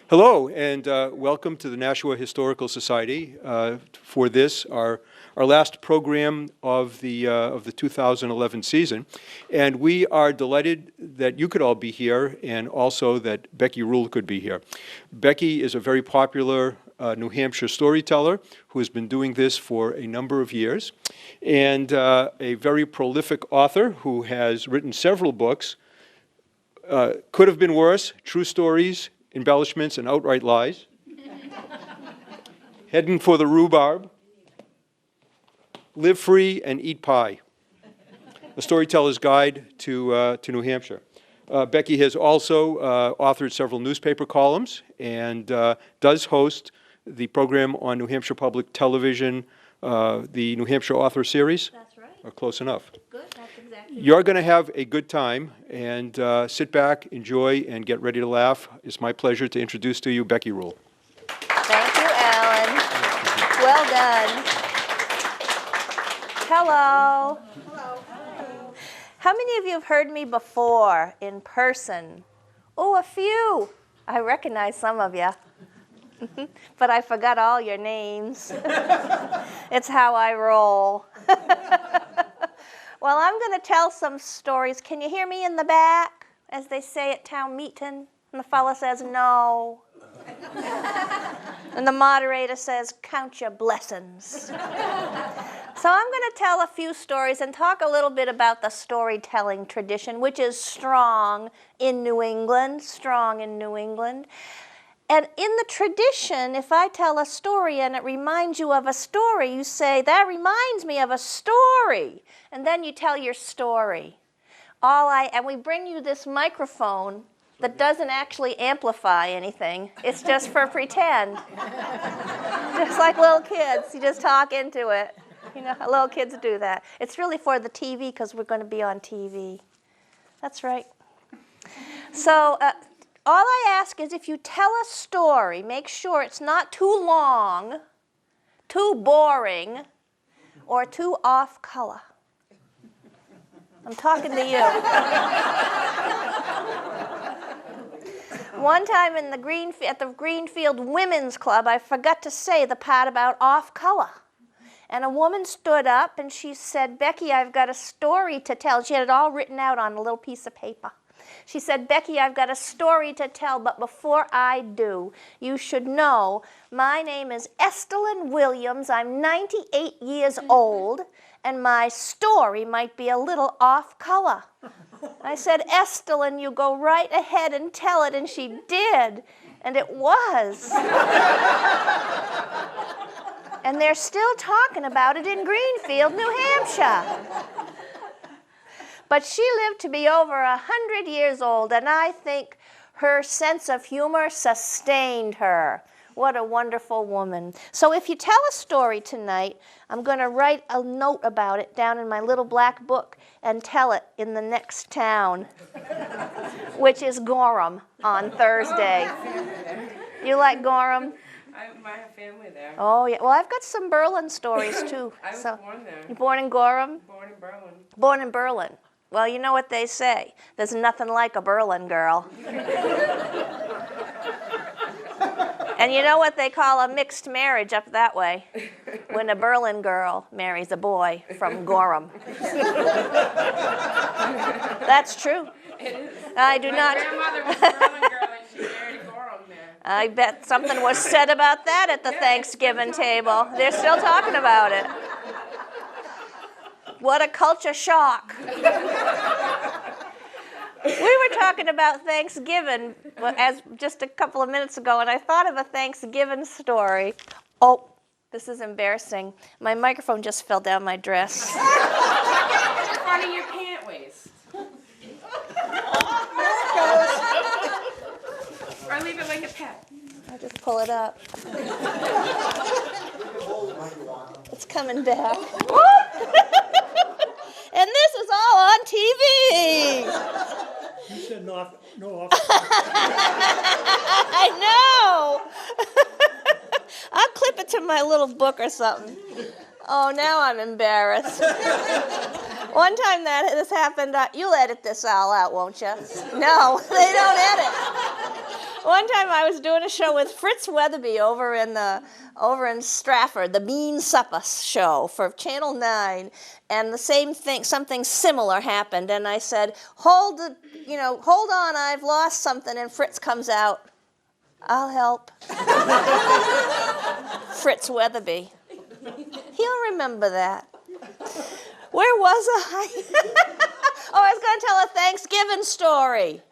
Hello, and welcome to the Nashua Historical Society for this, our last program of the 2011 season. And we are delighted that you could all be here, and also that Becky Rule could be here. Becky is a very popular New Hampshire storyteller who has been doing this for a number of years, and a very prolific author who has written several books. Could Have Been Worse, True Stories, Embellishments, and Outright Lies. Heading for the Rhubarb. Live Free and Eat Pie. A Storyteller's Guide to New Hampshire. Becky has also authored several newspaper columns and does host the program on New Hampshire Public Television, the New Hampshire Author Series. That's right. Or close enough. Good, that's exactly right. You're going to have a good time, and sit back, enjoy, and get ready to laugh. It's my pleasure to introduce to you Becky Rule. Thank you, Alan. Well done. Hello. Hello. How many of you have heard me before in person? Oh, a few. I recognize some of you. But I forgot all your names. It's how I roll. Well, I'm going to tell some stories. Can you hear me in the back, as they say at town meeting? And the fellow says, no. And the moderator says, count your blessings. So I'm going to tell a few stories and talk a little bit about the storytelling tradition, which is strong in New England, And in the tradition, if I tell a story and it reminds you of a story, you say, that reminds me of a story. And then you tell your story. And we bring you this microphone that doesn't actually amplify anything. It's just for pretend. Just like little kids, you just talk into it. You know, little kids do that. It's really for the TV because we're going to be on TV. That's right. So, all I ask is if you tell a story, make sure it's not too long, too boring, or too off color. I'm talking to you. One time at the Greenfield Women's Club, I forgot to say the part about off color. And a woman stood up and she said, Becky, I've got a story to tell. She had it all written out on a little piece of paper. She said, Becky, I've got a story to tell, but before I do, you should know my name is Estelyn Williams. I'm 98 years old, and my story might be a little off color. I said, Estelyn, you go right ahead and tell it, and she did, and it was. And they're still talking about it in Greenfield, New Hampshire. But she lived to be over 100 years old, and I think her sense of humor sustained her. What a wonderful woman. So if you tell a story tonight, I'm going to write a note about it down in my little black book and tell it in the next town, which is Gorham on Thursday. You like Gorham? I have family there. Oh, yeah. Well, I've got some Berlin stories, too. I was born there. You born in Gorham? Born in Berlin. Born in Berlin. Well, you know what they say. There's nothing like a Berlin girl. And you know what they call a mixed marriage up that way? When a Berlin girl marries a boy from Gorham. That's true. It is. I do My not. grandmother was a Berlin girl and she married a Gorham man. I bet something was said about that at the Thanksgiving table. They're still talking about it. What a culture shock. We were talking about Thanksgiving as just a couple of minutes ago, and I thought of a Thanksgiving story. Oh, this is embarrassing. My microphone just fell down my dress. Tuck it in front of your pant waist. Or leave it like a pet. I'll just pull it up. It's coming back. And this is all on TV. said no off. I know. I'll clip it to my little book or something. Oh, now I'm embarrassed. One time this happened, you'll edit this all out, won't you? No, they don't edit. One time I was doing a show with Fritz Weatherby over in Stratford, the Bean Supper show for Channel 9, and the same thing, something similar happened, and I said, hold on, I've lost something, and Fritz comes out, I'll help. Fritz Weatherby. He'll remember that. Where was I? Oh, I was going to tell a Thanksgiving story.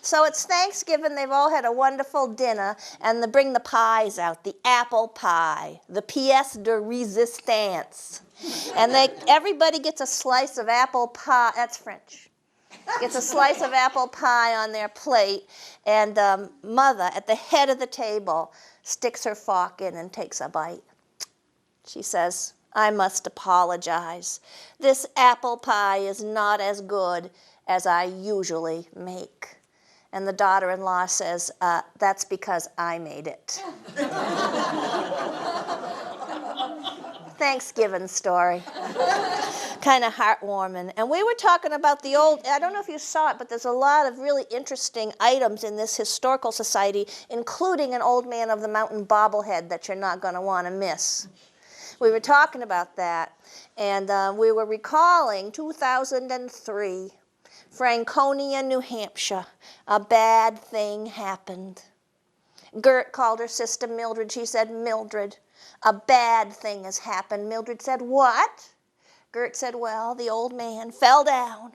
So it's Thanksgiving, they've all had a wonderful dinner, and they bring the pies out, the apple pie, the pièce de résistance. And everybody gets a slice of apple pie, that's French, gets a slice of apple pie on their plate, and Mother, at the head of the table, sticks her fork in and takes a bite. She says, I must apologize. This apple pie is not as good as I usually make. And the daughter-in-law says, that's because I made it. Thanksgiving story. Kind of heartwarming. And we were talking about the old, I don't know if you saw it, but there's a lot of really interesting items in this historical society, including an Old Man of the Mountain bobblehead that you're not going to want to miss. We were talking about that, and we were recalling 2003. Franconia, New Hampshire, a bad thing happened. Gert called her sister Mildred. She said, Mildred, a bad thing has happened. Mildred said, what? Gert said, well, the old man fell down.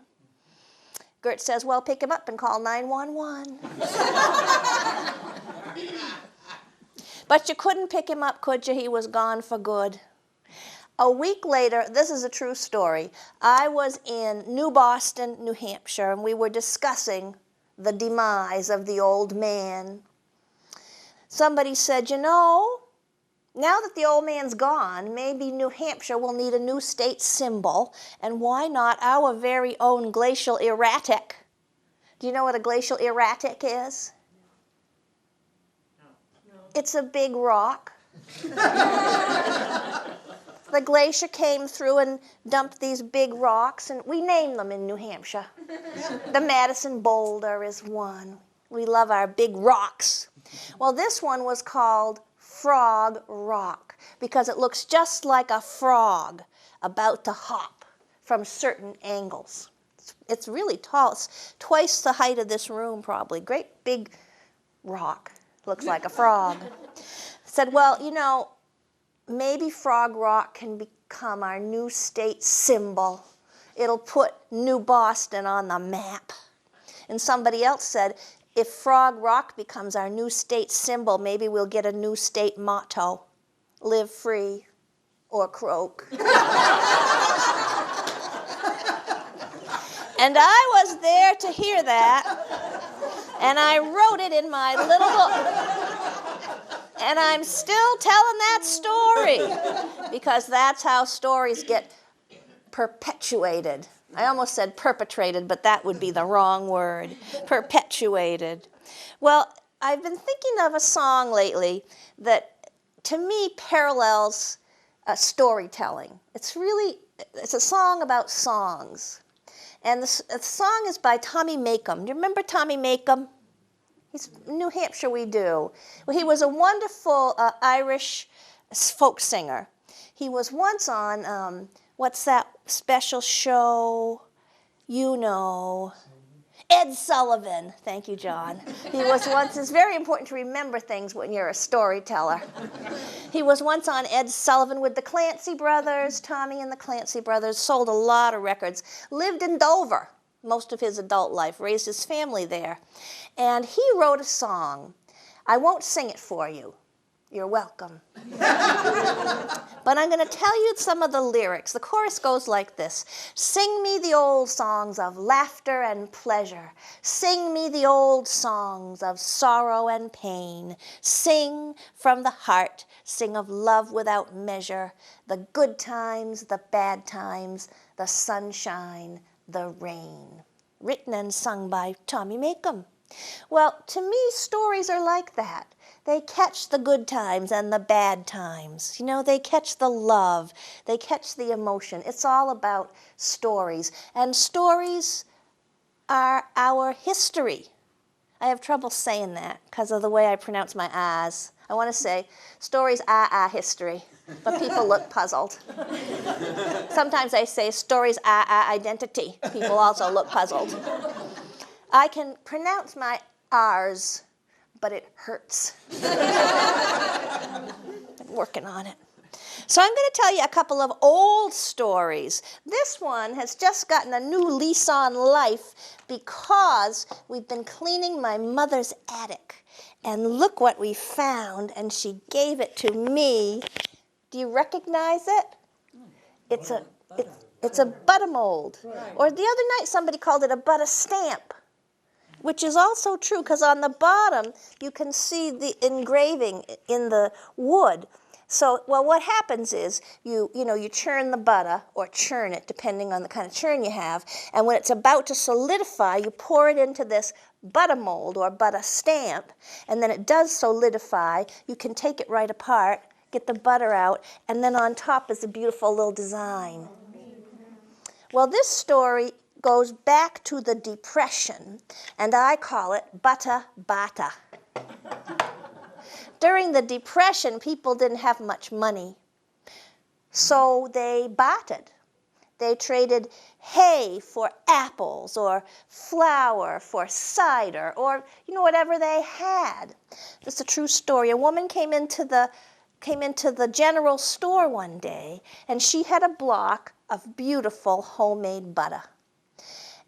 Gert says, well, pick him up and call 911. But you couldn't pick him up, could you? He was gone for good. A week later, this is a true story, I was in New Boston, New Hampshire, and we were discussing the demise of the old man. Somebody said, you know, now that the old man's gone, maybe New Hampshire will need a new state symbol, and why not our very own glacial erratic? Do you know what a glacial erratic is? No. It's a big rock. The glacier came through and dumped these big rocks, and we name them in New Hampshire. The Madison Boulder is one. We love our big rocks. Well, this one was called Frog Rock because it looks just like a frog about to hop from certain angles. It's really tall. It's twice the height of this room probably. Great big rock. Looks like a frog. Said, well, you know, maybe Frog Rock can become our new state symbol. It'll put New Boston on the map. And somebody else said, if Frog Rock becomes our new state symbol, maybe we'll get a new state motto. Live free or croak. And I was there to hear that. And I wrote it in my little book. And I'm still telling that story because that's how stories get perpetuated. I almost said perpetrated, but that would be the wrong word. Perpetuated. Well, I've been thinking of a song lately that, to me, parallels storytelling. It's a song about songs. And the song is by Tommy Makem. Do you remember Tommy Makem? He's New Hampshire, we do. Well, he was a wonderful Irish folk singer. He was once on, what's that special show? You know. Ed Sullivan. Thank you, John. He was once, it's very important to remember things when you're a storyteller. He was once on Ed Sullivan with the Clancy brothers, Tommy and the Clancy brothers, sold a lot of records, lived in Dover most of his adult life, raised his family there. And he wrote a song. I won't sing it for you. You're welcome. But I'm going to tell you some of the lyrics. The chorus goes like this. Sing me the old songs of laughter and pleasure. Sing me the old songs of sorrow and pain. Sing from the heart. Sing of love without measure. The good times, the bad times, the sunshine, the rain. written and sung by Tommy Makem. Well, to me, stories are like that. They catch the good times and the bad times. You know, they catch the love. They catch the emotion. It's all about stories. And stories are our history. I have trouble saying that because of the way I pronounce my I's. I want to say stories are our history, but people look puzzled. Sometimes I say stories are our identity. People also look puzzled. I can pronounce my R's, but it hurts. I'm working on it. So I'm going to tell you a couple of old stories. This one has just gotten a new lease on life because we've been cleaning my mother's attic. And look what we found, and she gave it to me. Do you recognize it? It's a butter mold. Or the other night somebody called it a butter stamp, which is also true because on the bottom you can see the engraving in the wood. So, well, what happens is you churn the butter, or churn it depending on the kind of churn you have, and when it's about to solidify, you pour it into this butter mold or butter stamp, and then it does solidify. You can take it right apart, get the butter out, and then on top is a beautiful little design. Well, this story goes back to the Depression, and I call it Butter Bata. During the Depression, people didn't have much money, so they bartered. They traded hay for apples, or flour for cider, or whatever they had. It's a true story. A woman came into the general store one day, and she had a block of beautiful homemade butter.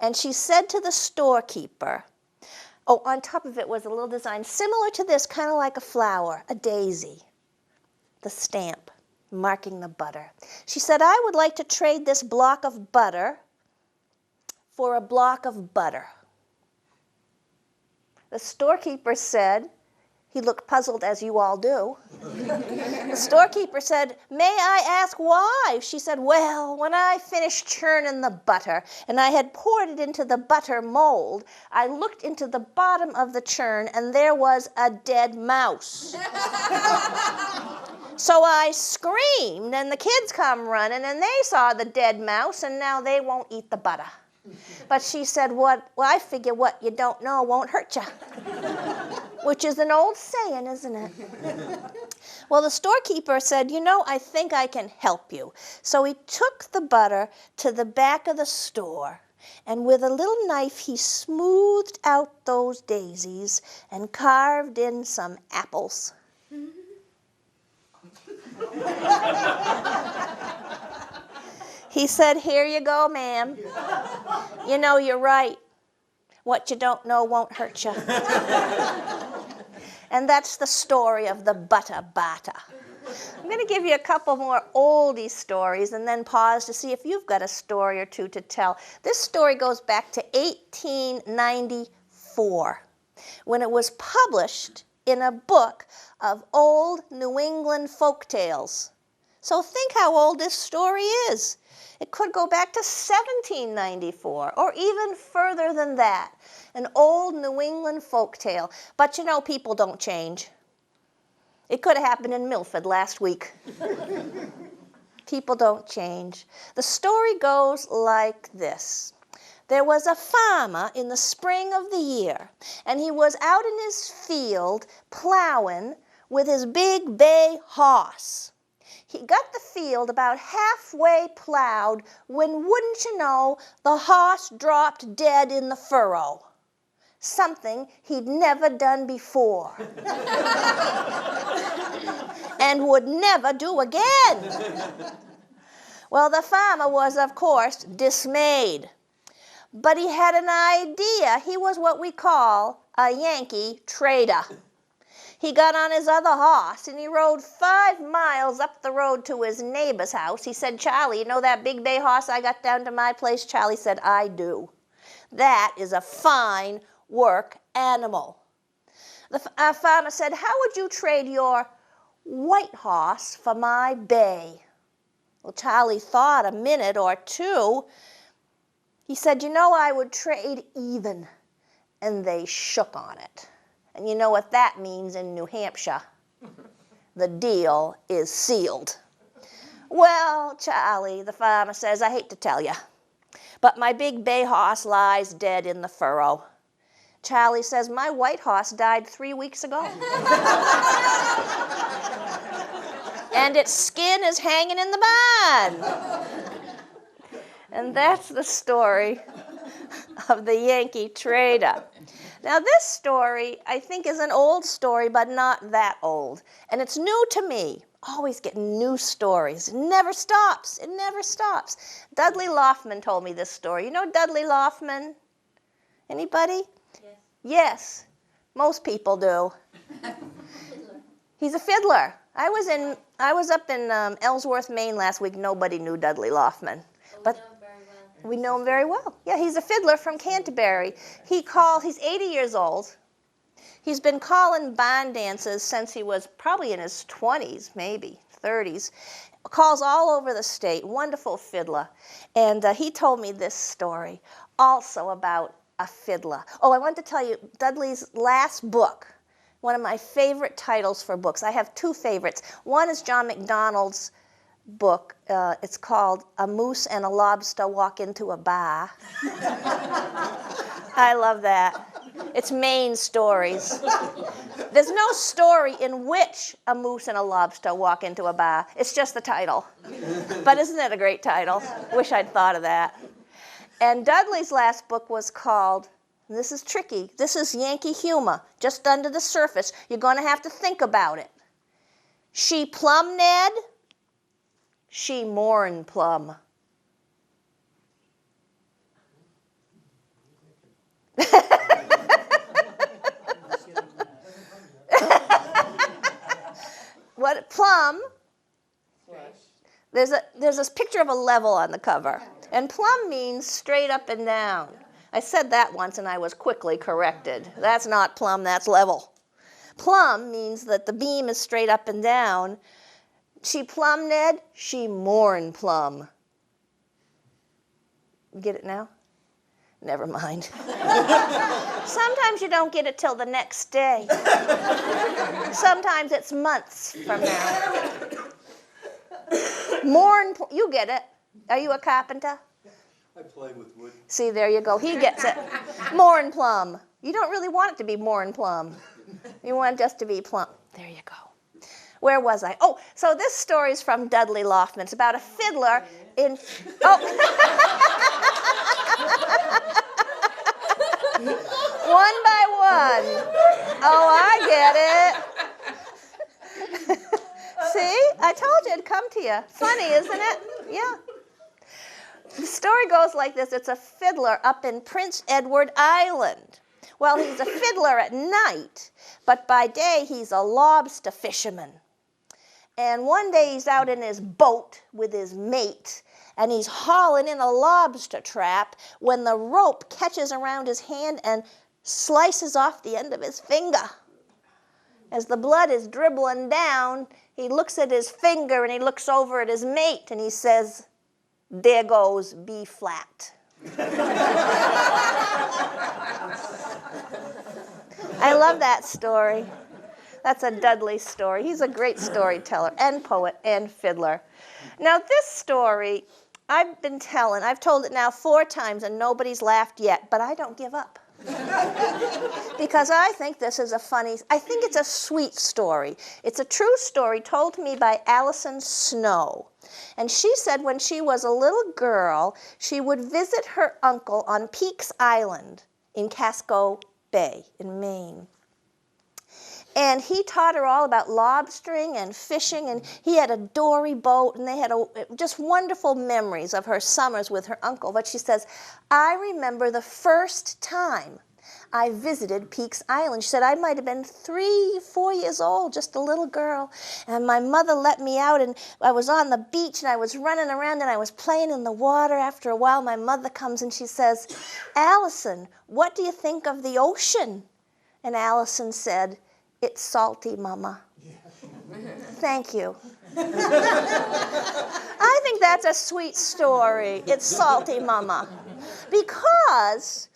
And she said to the storekeeper, oh, on top of it was a little design similar to this, kind of like a flower, a daisy, the stamp marking the butter. She said, I would like to trade this block of butter for a block of butter. The storekeeper said, he looked puzzled, as you all do. The storekeeper said, may I ask why? She said, well, when I finished churning the butter and I had poured it into the butter mold, I looked into the bottom of the churn and there was a dead mouse. So I screamed and the kids come running and they saw the dead mouse and now they won't eat the butter. But she said, well, I figure what you don't know won't hurt you. Which is an old saying, isn't it? Well, the storekeeper said, I think I can help you. So he took the butter to the back of the store, and with a little knife he smoothed out those daisies and carved in some apples. He said, here you go, ma'am. You're right. What you don't know won't hurt you. And that's the story of the Butter Bata. I'm going to give you a couple more oldie stories and then pause to see if you've got a story or two to tell. This story goes back to 1894, when it was published in a book of old New England folk tales. So think how old this story is. It could go back to 1794 or even further than that. An old New England folk tale. But people don't change. It could have happened in Milford last week. People don't change. The story goes like this. There was a farmer in the spring of the year, and he was out in his field plowing with his big bay horse. He got the field about halfway plowed when, wouldn't you know, the horse dropped dead in the furrow. Something he'd never done before. And would never do again. Well, the farmer was, of course, dismayed. But he had an idea. He was what we call a Yankee trader. He got on his other horse and he rode 5 miles up the road to his neighbor's house. He said, Charlie, you know that big bay horse I got down to my place? Charlie said, I do. That is a fine work animal. The farmer said, how would you trade your white horse for my bay? Well, Charlie thought a minute or two, He said, you know, I would trade even. And they shook on it. And you know what that means in New Hampshire? The deal is sealed. Well, Charlie, the farmer says, I hate to tell you, but my big bay horse lies dead in the furrow. Charlie says, my white horse died 3 weeks ago. And its skin is hanging in the barn. And that's the story of the Yankee trader. Now this story, I think, is an old story, but not that old. And it's new to me. Always getting new stories. It never stops. It never stops. Dudley Loftman told me this story. You know Dudley Loftman? Anybody? Yes. Yes. Most people do. He's a fiddler. I was up in Ellsworth, Maine last week. Nobody knew Dudley Loftman. But we know him very well. Yeah, he's a fiddler from Canterbury. He's 80 years old. He's been calling barn dances since he was probably in his 20s, maybe 30s. Calls all over the state. Wonderful fiddler. And he told me this story also about a fiddler. Oh, I want to tell you Dudley's last book, one of my favorite titles for books. I have two favorites. One is John MacDonald's book. It's called A Moose and a Lobster Walk into a Bar. I love that. It's Maine stories. There's no story in which a moose and a lobster walk into a bar. It's just the title. But isn't it a great title? Wish I'd thought of that. And Dudley's last book was called, and this is tricky, this is Yankee humor, just under the surface. You're going to have to think about it. She plumb Ned, she mourn plum. What plum? There's this picture of a level on the cover, and plumb means straight up and down. I said that once and I was quickly corrected. That's not plumb, that's level. Plumb means that the beam is straight up and down. She plumb Ned, she mourn plumb. Get it now? Never mind. Sometimes you don't get it till the next day. Sometimes it's months from now. You get it. Are you a carpenter? I play with wood. See, there you go. He gets it. Mourn plum. You don't really want it to be mourn plum. You want it just to be plum. There you go. Where was I? Oh, so this story is from Dudley Loftman. It's about a fiddler in... One by one. Oh, I get it. See? I told you it'd come to you. Funny, isn't it? Yeah. The story goes like this. It's a fiddler up in Prince Edward Island. Well, he's a fiddler at night, but by day he's a lobster fisherman. And one day he's out in his boat with his mate, and he's hauling in a lobster trap when the rope catches around his hand and slices off the end of his finger. As the blood is dribbling down, he looks at his finger and he looks over at his mate and he says, "There goes B flat." I love that story. That's a Dudley story. He's a great storyteller and poet and fiddler. Now this story, I've told it now 4 times and nobody's laughed yet, but I don't give up. Because I think this is I think it's a sweet story. It's a true story told to me by Allison Snow. And she said when she was a little girl, she would visit her uncle on Peaks Island in Casco Bay in Maine. And he taught her all about lobstering and fishing, and he had a dory boat, and they had just wonderful memories of her summers with her uncle. But she says, I remember the first time I visited Peaks Island. She said, I might have been 3, 4 years old, just a little girl, and my mother let me out, and I was on the beach, and I was running around, and I was playing in the water. After a while, my mother comes, and she says, Allison, what do you think of the ocean? And Allison said, it's salty, Mama. Thank you. I think that's a sweet story. It's Salty Mama. Because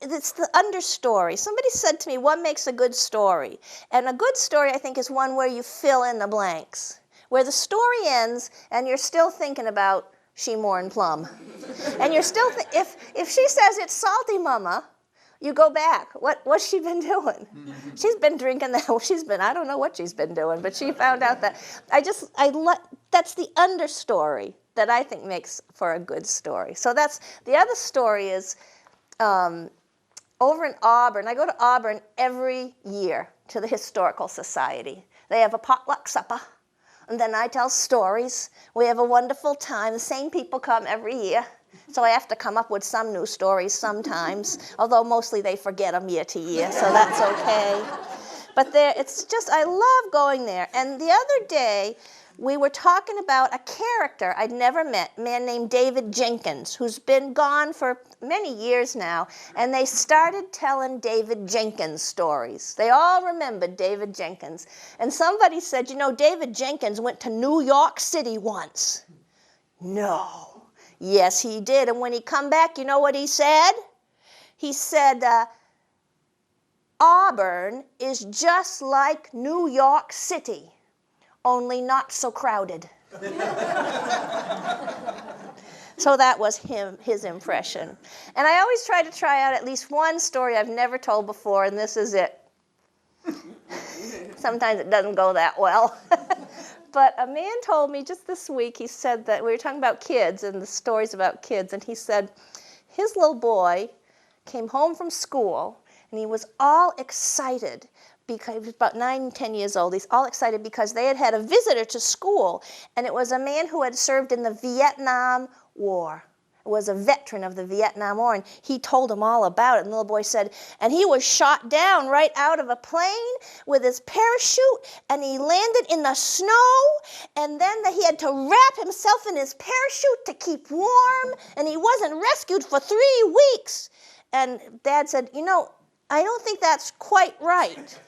it's the understory. Somebody said to me, what makes a good story? And a good story, I think, is one where you fill in the blanks, where the story ends and you're still thinking about Shemore and Plum. And you're still, if she says it's Salty Mama, you go back. What's she been doing? She's been drinking that. I don't know what she's been doing, but she found out that. That's the understory that I think makes for a good story. So the other story is over in Auburn. I go to Auburn every year to the Historical Society. They have a potluck supper, and then I tell stories. We have a wonderful time. The same people come every year. So I have to come up with some new stories sometimes, although mostly they forget them year to year, so that's okay. But I love going there. And the other day, we were talking about a character I'd never met, a man named David Jenkins, who's been gone for many years now, and they started telling David Jenkins stories. They all remembered David Jenkins. And somebody said, David Jenkins went to New York City once. No. Yes, he did. And when he come back, you know what he said? He said, Auburn is just like New York City, only not so crowded. So that was his impression. And I always try to try out at least one story I've never told before, and this is it. Sometimes it doesn't go that well. But a man told me just this week, he said that we were talking about kids and the stories about kids, and he said his little boy came home from school, and he was all excited because he was about 9, 10 years old. He's all excited because they had a visitor to school, and it was a man who had served in the Vietnam War. It was a veteran of the Vietnam War, and he told him all about it. And the little boy said, and he was shot down right out of a plane with his parachute, and he landed in the snow, and then he had to wrap himself in his parachute to keep warm, and he wasn't rescued for 3 weeks. And Dad said, I don't think that's quite right,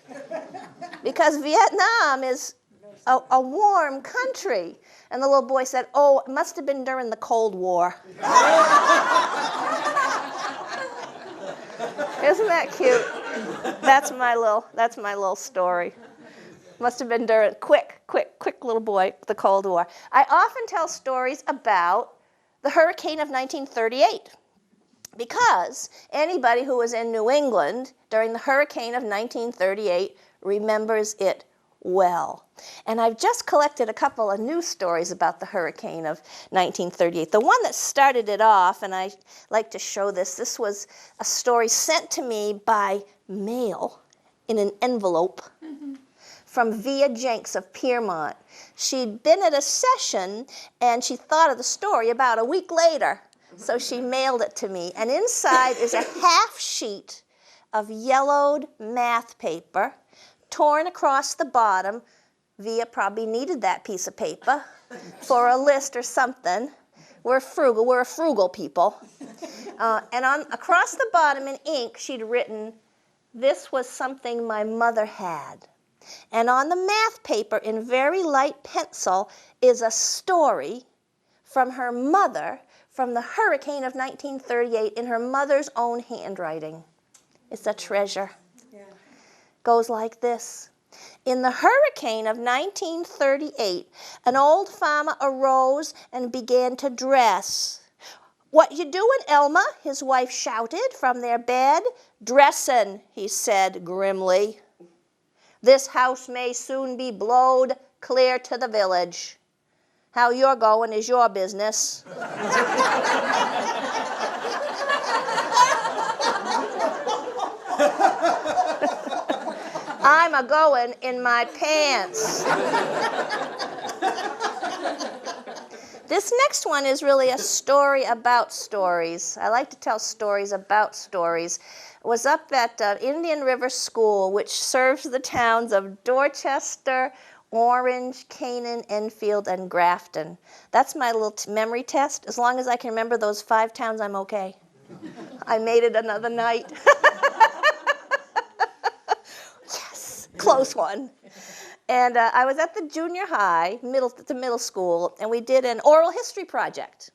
because Vietnam is a warm country. And the little boy said, oh, it must have been during the Cold War. Isn't that cute? That's my little story. Must have been during, quick little boy, the Cold War. I often tell stories about the hurricane of 1938. Because anybody who was in New England during the hurricane of 1938 remembers it well. And I've just collected a couple of news stories about the hurricane of 1938. The one that started it off, and I like to show this, this was a story sent to me by mail in an envelope from Via Jenks of Piermont. She'd been at a session, and she thought of the story about a week later. So she mailed it to me, and inside is a half sheet of yellowed math paper, torn across the bottom. Via probably needed that piece of paper for a list or something. We're a frugal people. And across the bottom in ink, she'd written, this was something my mother had. And on the math paper in very light pencil is a story from her mother from the hurricane of 1938 in her mother's own handwriting. It's a treasure. Yeah. Goes like this. In the hurricane of 1938, an old farmer arose and began to dress. What you doing, Elma? His wife shouted from their bed. Dressin', he said grimly. This house may soon be blowed clear to the village. How you're going is your business. I'm a-going in my pants. This next one is really a story about stories. I like to tell stories about stories. It was up at Indian River School, which serves the towns of Dorchester, Orange, Canaan, Enfield, and Grafton. That's my little memory test. As long as I can remember those 5 towns, I'm okay. I made it another night. Yes, close one. And I was at the junior high, middle school, and we did an oral history project.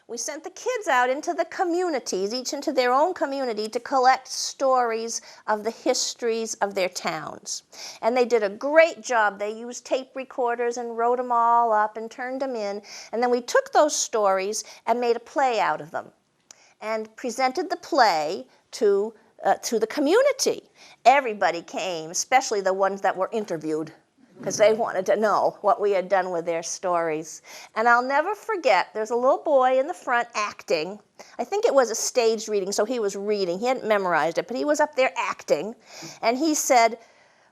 We sent the kids out into the communities, each into their own community, to collect stories of the histories of their towns. And they did a great job. They used tape recorders and wrote them all up and turned them in. And then we took those stories and made a play out of them and presented the play to the community. Everybody came, especially the ones that were interviewed, because they wanted to know what we had done with their stories. And I'll never forget, there's a little boy in the front acting. I think it was a staged reading, so he was reading. He hadn't memorized it, but he was up there acting. And he said,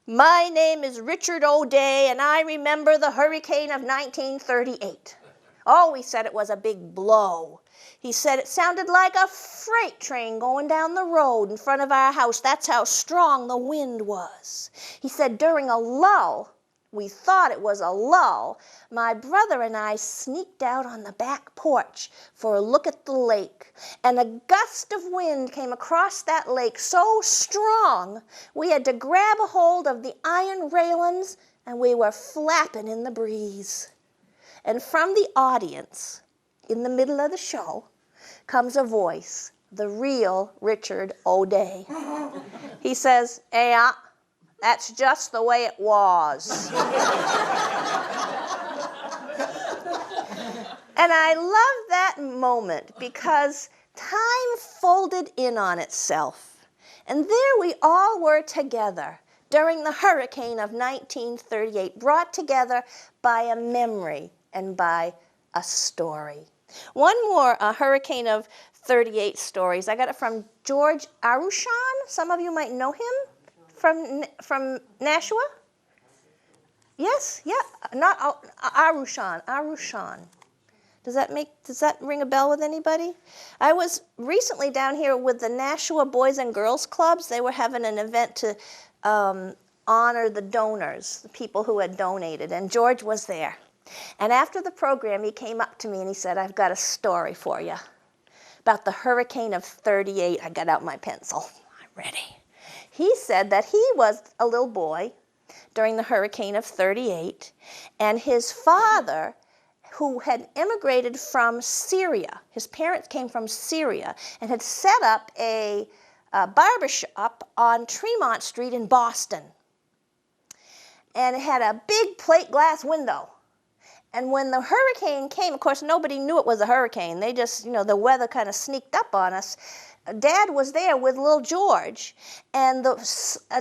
"My name is Richard O'Day, and I remember the hurricane of 1938. Oh, he said it was a big blow. He said it sounded like a freight train going down the road in front of our house. That's how strong the wind was. He said during a lull, we thought it was a lull, my brother and I sneaked out on the back porch for a look at the lake. And a gust of wind came across that lake so strong, we had to grab a hold of the iron railings and we were flapping in the breeze." And from the audience, in the middle of the show, comes a voice, the real Richard O'Day. He says, "Yeah, that's just the way it was." And I love that moment because time folded in on itself. And there we all were together during the hurricane of 1938, brought together by a memory and by a story. One more hurricane of 38 stories. I got it from George Arushan. Some of you might know him from Nashua. Yes, yeah, not Arushan. Does that ring a bell with anybody? I was recently down here with the Nashua Boys and Girls Clubs. They were having an event to honor the donors, the people who had donated, and George was there. And after the program, he came up to me and he said, "I've got a story for you about the hurricane of 38. I got out my pencil. I'm ready. He said that he was a little boy during the hurricane of 38, and his father, who had immigrated from Syria, his parents came from Syria, and had set up a barber shop on Tremont Street in Boston. And it had a big plate glass window. And when the hurricane came, of course, nobody knew it was a hurricane. They just, the weather kind of sneaked up on us. Dad was there with little George, and a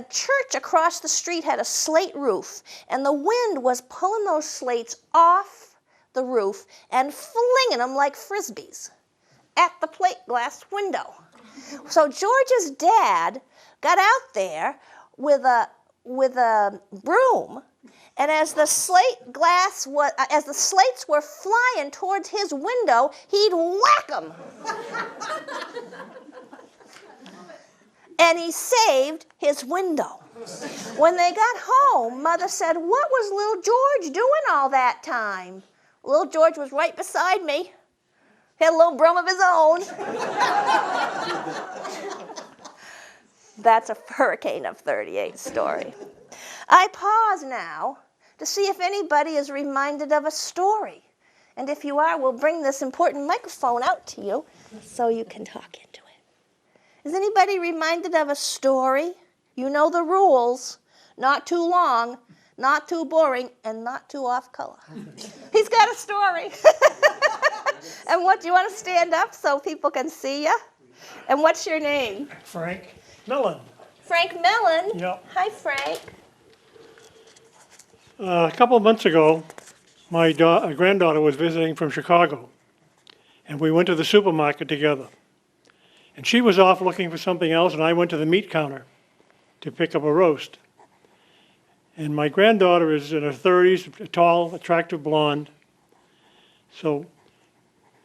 church across the street had a slate roof, and the wind was pulling those slates off the roof and flinging them like frisbees at the plate glass window. So George's dad got out there with a broom, and as the slates were flying towards his window, he'd whack them. And he saved his window. When they got home, Mother said, "What was little George doing all that time?" Little George was right beside me. He had a little broom of his own. That's a hurricane of 38 story. I pause now to see if anybody is reminded of a story. And if you are, we'll bring this important microphone out to you so you can talk into it. Is anybody reminded of a story? You know the rules. Not too long, not too boring, and not too off color. He's got a story. And what, do you want to stand up so people can see you? And what's your name? Frank Mellon. Frank Mellon? Yep. Hi, Frank. A couple of months ago, my granddaughter was visiting from Chicago, and we went to the supermarket together. And she was off looking for something else, and I went to the meat counter to pick up a roast. And my granddaughter is in her 30s, a tall, attractive blonde. So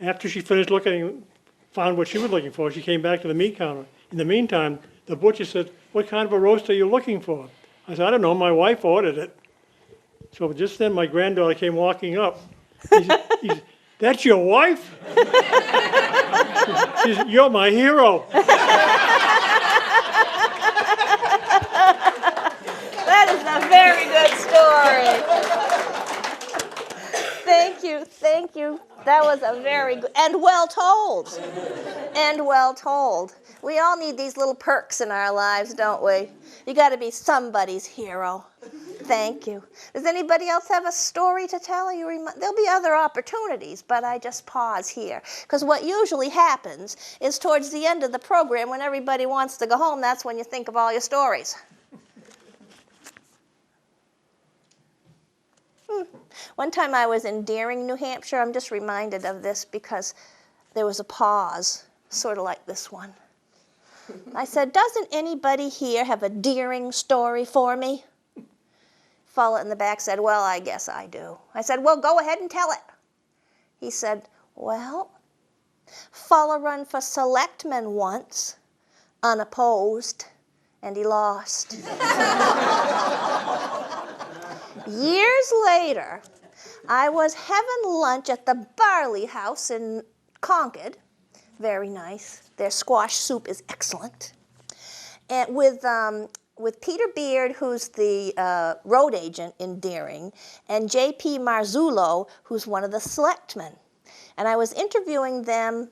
after she finished looking, found what she was looking for, she came back to the meat counter. In the meantime, the butcher said, "What kind of a roast are you looking for?" I said, "I don't know, my wife ordered it." So just then my granddaughter came walking up. He said, "That's your wife?" She said, "You're my hero." That is a very good story. That was a very good, and well told. And well told. We all need these little perks in our lives, don't we? You got to be somebody's hero. Thank you. Does anybody else have a story to tell? There'll be other opportunities, but I just pause here. Because what usually happens is towards the end of the program, when everybody wants to go home, that's when you think of all your stories. One time I was in Deering, New Hampshire. I'm just reminded of this because there was a pause, sort of like this one. I said, doesn't anybody here have a Deering story for me? Fellow in the back said, well, I guess I do. I said, well, go ahead and tell it. He said, well, fella run for selectman once, unopposed, and he lost. Years later, I was having lunch at the Barley House in Concord. Very nice. Their squash soup is excellent. And with Peter Beard, who's the road agent in Deering, and J.P. Marzullo, who's one of the selectmen. And I was interviewing them,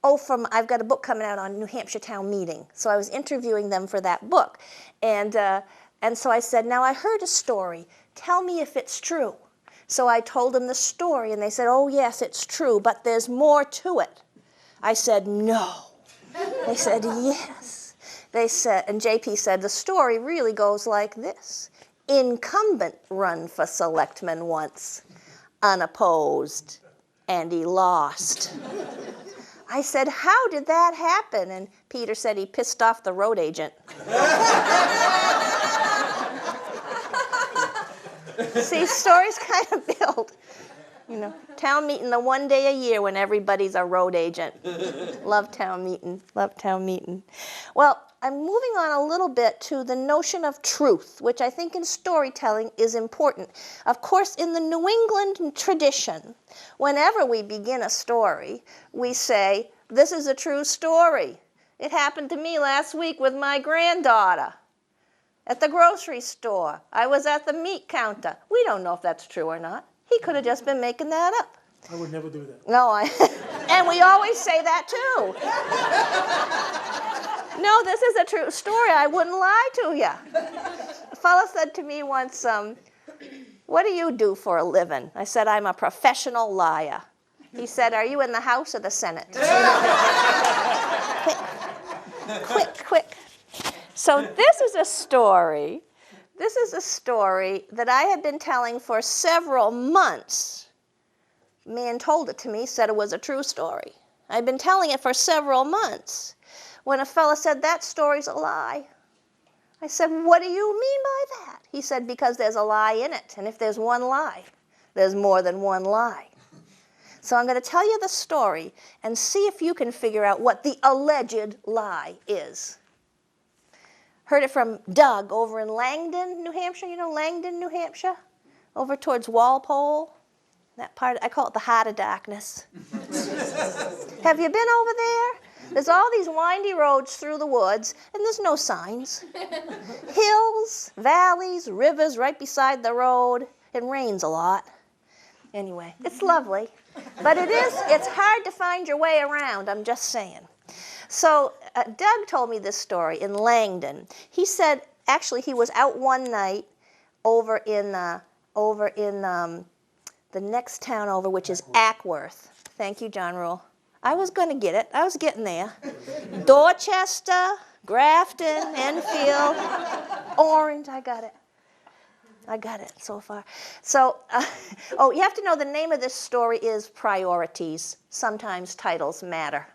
I've got a book coming out on New Hampshire Town Meeting, so I was interviewing them for that book. And so I said, now I heard a story. Tell me if it's true. So I told them the story, and they said, oh, yes, it's true, but there's more to it. I said, no. They said, yes. They said, and JP said, the story really goes like this. Incumbent run for selectman once, unopposed, and he lost. I said, how did that happen? And Peter said he pissed off the road agent. See, stories kind of build. You know, town meeting the one day a year when everybody's a road agent. Love town meeting, love town meeting. Well, I'm moving on a little bit to the notion of truth, which I think in storytelling is important. Of course, in the New England tradition, whenever we begin a story, we say, this is a true story. It happened to me last week with my granddaughter. At the grocery store, I was at the meat counter. We don't know if that's true or not. He could have just been making that up. I would never do that. No, and we always say that too. No, this is a true story. I wouldn't lie to you. A fellow said to me once, what do you do for a living? I said, I'm a professional liar. He said, are you in the House or the Senate? Quick. So this is a story. This is a story that I had been telling for several months. Man told it to me, said it was a true story. I'd been telling it for several months when a fella said, that story's a lie. I said, what do you mean by that? He said, because there's a lie in it, and if there's one lie, there's more than one lie. So I'm going to tell you the story and see if you can figure out what the alleged lie is. Heard it from Doug over in Langdon, New Hampshire. You know Langdon, New Hampshire? Over towards Walpole. That part, I call it the heart of darkness. Have you been over there? There's all these windy roads through the woods, and there's no signs. Hills, valleys, rivers right beside the road. It rains a lot. Anyway, it's lovely. But it's hard to find your way around, I'm just saying. So Doug told me this story in Langdon. He said, actually, he was out one night over in the next town over, which is Ackworth. Thank you, John Rule. I was going to get it. I was getting there. Dorchester, Grafton, Enfield, Orange. I got it so far. So, you have to know the name of this story is Priorities. Sometimes titles matter.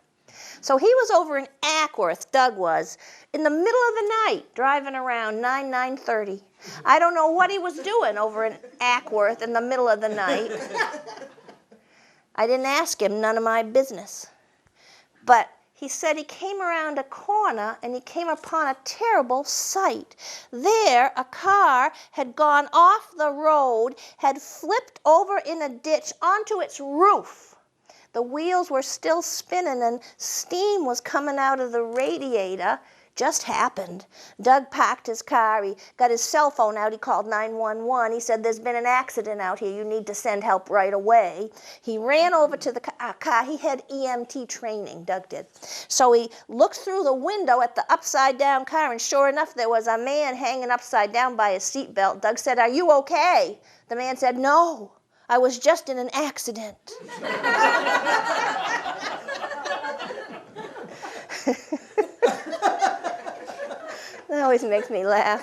So he was over in Ackworth, Doug was, in the middle of the night, driving around 9:30. I don't know what he was doing over in Ackworth in the middle of the night. I didn't ask him, none of my business. But he said he came around a corner and he came upon a terrible sight. There, a car had gone off the road, had flipped over in a ditch onto its roof. The wheels were still spinning and steam was coming out of the radiator. Just happened. Doug parked his car. He got his cell phone out. He called 911. He said, there's been an accident out here. You need to send help right away. He ran over to the car. He had EMT training, Doug did. So he looked through the window at the upside-down car, and sure enough, there was a man hanging upside down by his seatbelt. Doug said, are you okay? The man said, no, I was just in an accident. That always makes me laugh.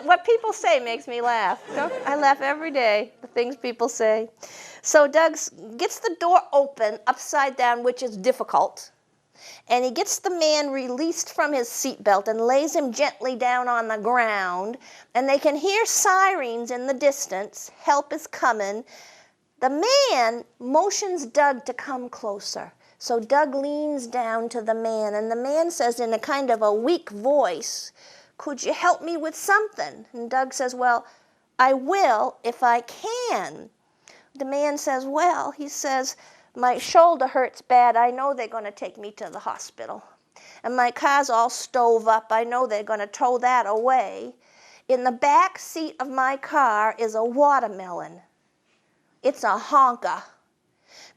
What people say makes me laugh. I laugh every day, the things people say. So Doug gets the door open upside down, which is difficult. And he gets the man released from his seatbelt and lays him gently down on the ground. And they can hear sirens in the distance. Help is coming. The man motions Doug to come closer. So Doug leans down to the man, and the man says in a kind of a weak voice, could you help me with something? And Doug says, well, I will if I can. The man says, well, he says, my shoulder hurts bad. I know they're going to take me to the hospital. And my car's all stove up. I know they're going to tow that away. In the back seat of my car is a watermelon. It's a honker.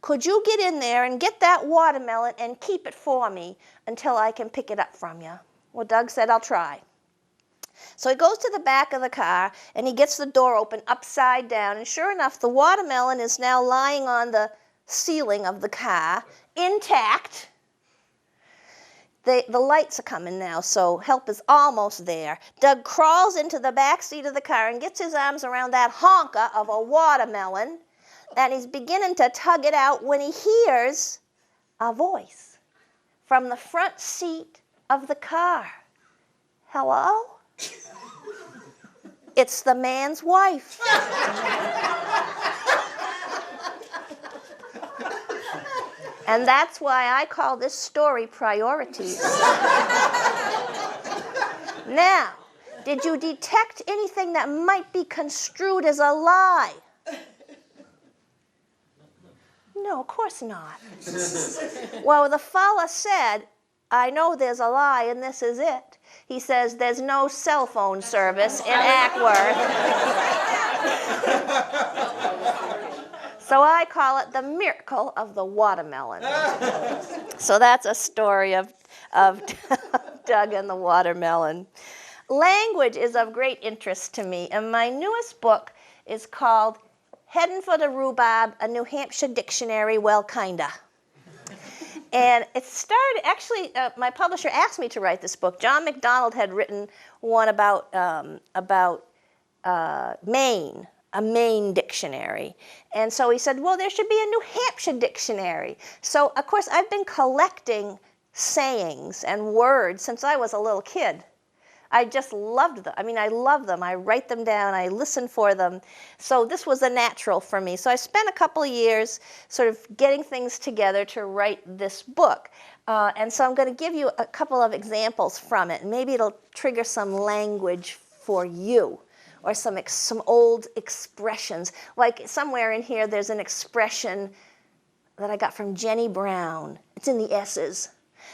Could you get in there and get that watermelon and keep it for me until I can pick it up from you? Well, Doug said, I'll try. So he goes to the back of the car, and he gets the door open upside down, and sure enough, the watermelon is now lying on the ceiling of the car, intact. The lights are coming now, so help is almost there. Doug crawls into the back seat of the car and gets his arms around that honker of a watermelon, and he's beginning to tug it out when he hears a voice from the front seat of the car. Hello? It's the man's wife. And that's why I call this story Priorities. Now, did you detect anything that might be construed as a lie? No, of course not. Well, the fella said, I know there's a lie and this is it. He says there's no cell phone service in Ackworth. So I call it the miracle of the watermelon. So that's a story of Doug and the watermelon. Language is of great interest to me, and my newest book is called Heading for the Rhubarb, a New Hampshire Dictionary, well, kinda. And it started, actually, my publisher asked me to write this book. John MacDonald had written one about Maine, a Maine dictionary. And so he said, well, there should be a New Hampshire dictionary. So, of course, I've been collecting sayings and words since I was a little kid. I just loved them. I mean, I love them. I write them down. I listen for them. So this was a natural for me. So I spent a couple of years sort of getting things together to write this book. And so I'm going to give you a couple of examples from it. And maybe it'll trigger some language for you, or some old expressions. Like somewhere in here, there's an expression that I got from Jenny Brown. It's in the S's.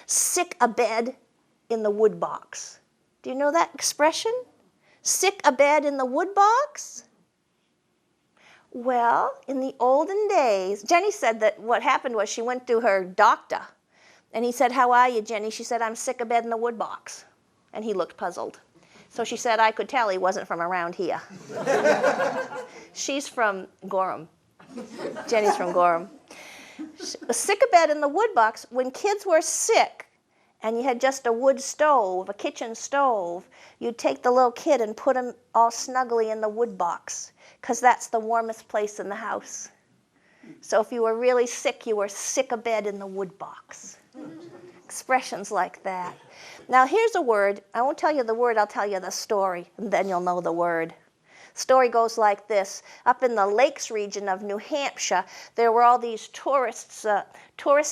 Sick abed in the wood box. Do you know that expression? Sick abed in the wood box? Well, in the olden days, Jenny said that what happened was she went to her doctor, and he said, how are you, Jenny? She said, I'm sick abed in the wood box. And he looked puzzled. So she said, I could tell he wasn't from around here. She's from Gorham. Jenny's from Gorham. Sick abed in the wood box, when kids were sick, and you had just a wood stove, a kitchen stove, you'd take the little kid and put him all snugly in the wood box, because that's the warmest place in the house. So if you were really sick, you were sick abed in the wood box. Expressions like that. Now here's a word. I won't tell you the word, I'll tell you the story, and then you'll know the word. Story goes like this. Up in the Lakes region of New Hampshire, there were all these tourist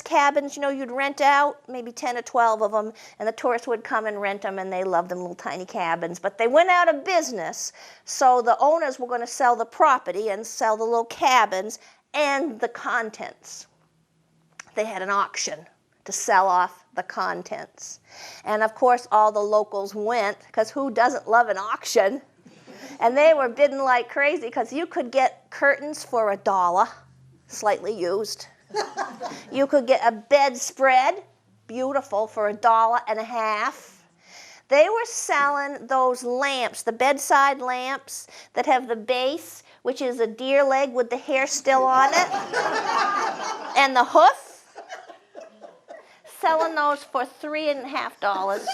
cabins, you know, you'd rent out, maybe 10 or 12 of them, and the tourists would come and rent them, and they loved them, little tiny cabins. But they went out of business, so the owners were going to sell the property and sell the little cabins and the contents. They had an auction. to sell off the contents. And of course, all the locals went, because who doesn't love an auction? And they were bidding like crazy, because you could get curtains for $1, slightly used. You could get a bedspread, beautiful, for $1.50. They were selling those lamps, the bedside lamps that have the base, which is a deer leg with the hair still on it, and the hoof. Selling those for $3.50.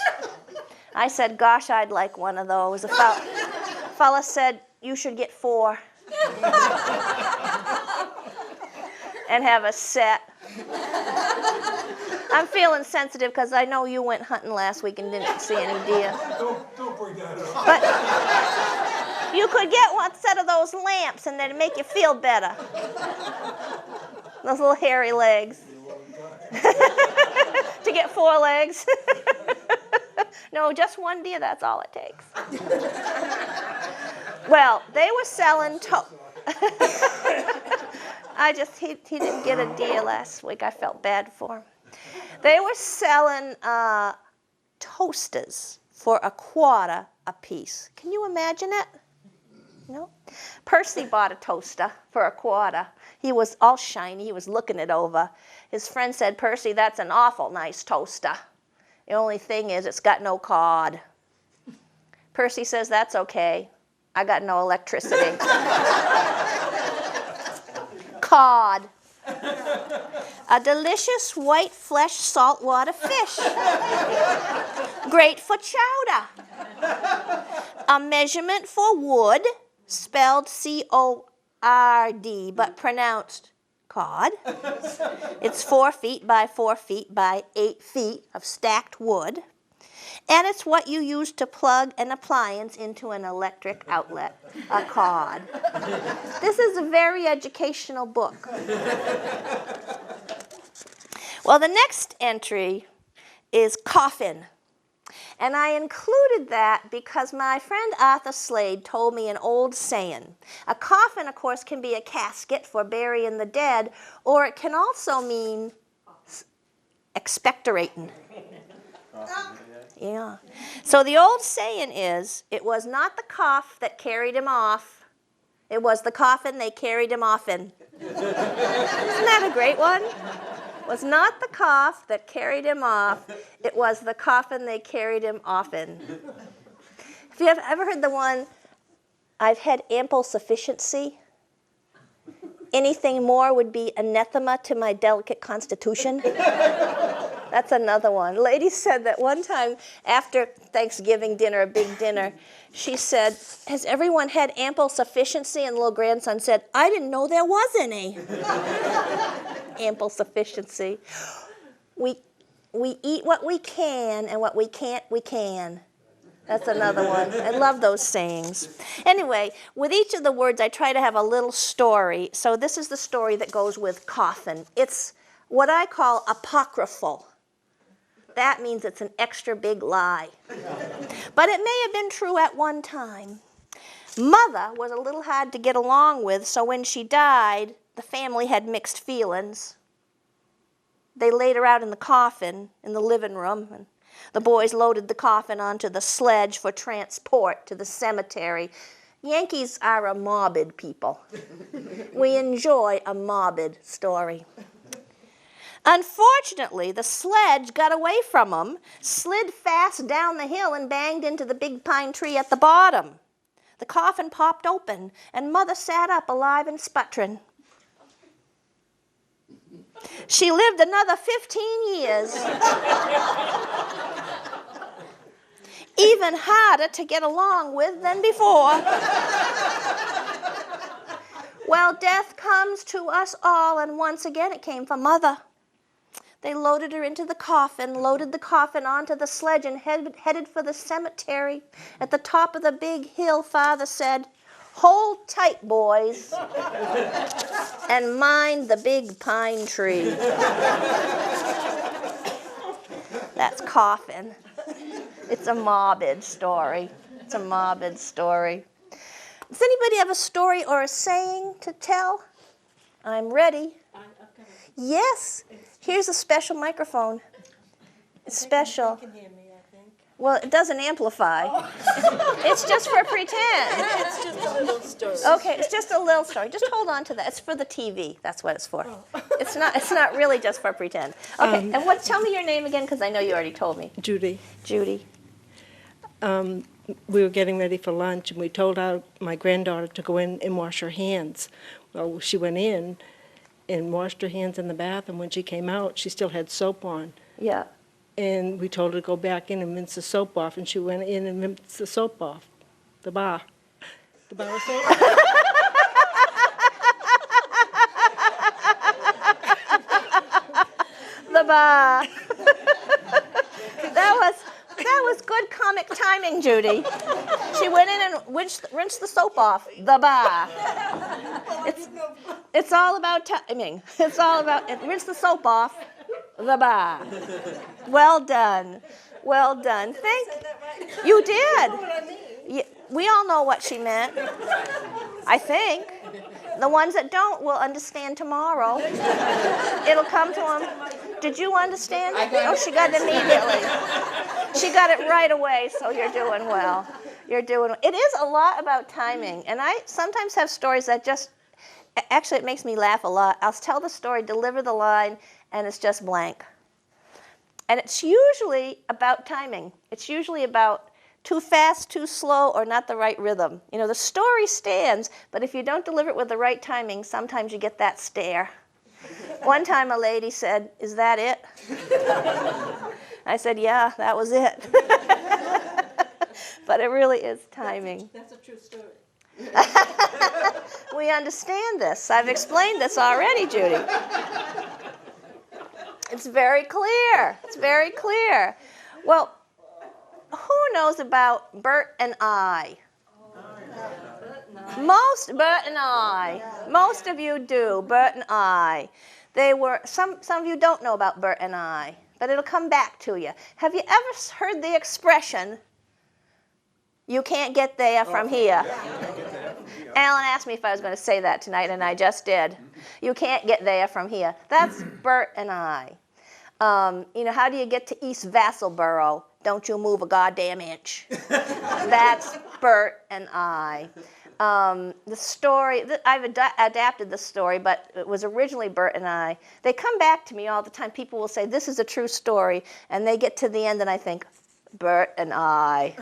I said, gosh, I'd like one of those. A fella said, you should get 4 and have a set. I'm feeling sensitive because I know you went hunting last week and didn't see any deer. Don't bring that up. But you could get one set of those lamps and then make you feel better. Those little hairy legs. To get 4 legs. No, just one deer, that's all it takes. Well, they were selling he didn't get a deer last week. I felt bad for him. They were selling toasters for $1 a piece. Can you imagine it? No? Percy bought a toaster for $1. He was all shiny. He was looking it over. His friend said, Percy, that's an awful nice toaster. The only thing is it's got no cod. Percy says, that's okay. I got no electricity. Cod. A delicious white flesh saltwater fish. Great for chowder. A measurement for wood, spelled C-O-R-D, but pronounced cod. It's 4 feet by 4 feet by 8 feet of stacked wood. And it's what you use to plug an appliance into an electric outlet, a cod. This is a very educational book. Well, the next entry is coffin. And I included that because my friend Arthur Slade told me an old saying. A coffin, of course, can be a casket for burying the dead, or it can also mean expectorating. Yeah. So the old saying is, it was not the cough that carried him off, it was the coffin they carried him off in. Isn't that a great one? It was not the cough that carried him off, it was the coffin they carried him off in. Have you ever heard the one, I've had ample sufficiency? Anything more would be anathema to my delicate constitution. That's another one. Lady said that one time after Thanksgiving dinner, a big dinner, she said, has everyone had ample sufficiency? And the little grandson said, I didn't know there was any. Ample sufficiency. We eat what we can, and what we can't, we can. That's another one. I love those sayings. Anyway, with each of the words, I try to have a little story. So this is the story that goes with coffin. It's what I call apocryphal. That means it's an extra big lie. But it may have been true at one time. Mother was a little hard to get along with, so when she died, the family had mixed feelings. They laid her out in the coffin in the living room, and the boys loaded the coffin onto the sledge for transport to the cemetery. Yankees are a morbid people. We enjoy a morbid story. Unfortunately, the sledge got away from them, slid fast down the hill, and banged into the big pine tree at the bottom. The coffin popped open, and Mother sat up alive and sputtering. She lived another 15 years. Even harder to get along with than before. Well, death comes to us all, and once again it came for Mother. They loaded her into the coffin, loaded the coffin onto the sledge, and headed for the cemetery. At the top of the big hill, Father said, hold tight, boys, and mind the big pine tree. That's coffin. It's a morbid story. It's a morbid story. Does anybody have a story or a saying to tell? I'm ready. Yes. Here's a special microphone. It's special. You can hear me, I think. Well, it doesn't amplify. It's just for pretend. It's just a little story. Okay, it's just a little story. Just hold on to that. It's for the TV. That's what it's for. It's not really just for pretend. Okay, and tell me your name again, because I know you already told me. Judy, Judy. we were getting ready for lunch, and we told my granddaughter to go in and wash her hands. Well, she went in and washed her hands in the bath, and when she came out, she still had soap on. Yeah. And we told her to go back in and rinse the soap off, and she went in and rinsed the soap off. The bar of soap. The bar. That was good comic timing, Judy. She went in and rinsed the soap off. The bar. It's all about timing. It's all about rinse the soap off. The bar. Well done. Well done. You did. We all know what she meant. I think. The ones that don't will understand tomorrow. It'll come to them. Did you understand? Oh, she got it immediately. She got it right away, so you're doing well. You're doing well. It is a lot about timing, and I sometimes have stories that actually it makes me laugh a lot. I'll tell the story, deliver the line, and it's just blank. And it's usually about timing. It's usually about too fast, too slow, or not the right rhythm. You know, the story stands, but if you don't deliver it with the right timing, sometimes you get that stare. One time a lady said, "Is that it?" I said, "Yeah, that was it." But it really is timing. That's a true story. We understand this. I've explained this already, Judy. It's very clear. It's very clear. Well, who knows about Bert and I? Bert and I. Most of you do, Bert and I. They were, some of you don't know about Bert and I, but it'll come back to you. Have you ever heard the expression, "You can't get there from here"? Alan asked me if I was going to say that tonight, and I just did. You can't get there from here. That's Bert and I. You know, how do you get to East Vassalboro? Don't you move a goddamn inch. That's Bert and I. The story, I've adapted the story, but it was originally Bert and I. They come back to me all the time. People will say, "This is a true story," and they get to the end, and I think, Bert and I.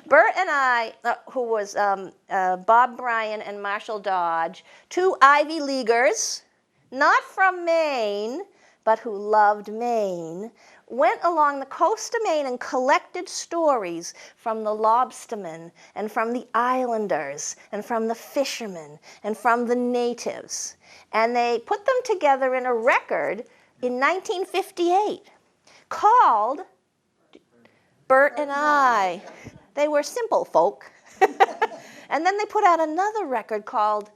Bert and I, who was Bob Bryan and Marshall Dodge, two Ivy Leaguers, not from Maine, but who loved Maine, went along the coast of Maine and collected stories from the lobstermen and from the islanders and from the fishermen and from the natives. And they put them together in a record in 1958 called Bert and I. They were simple folk. And then they put out another record called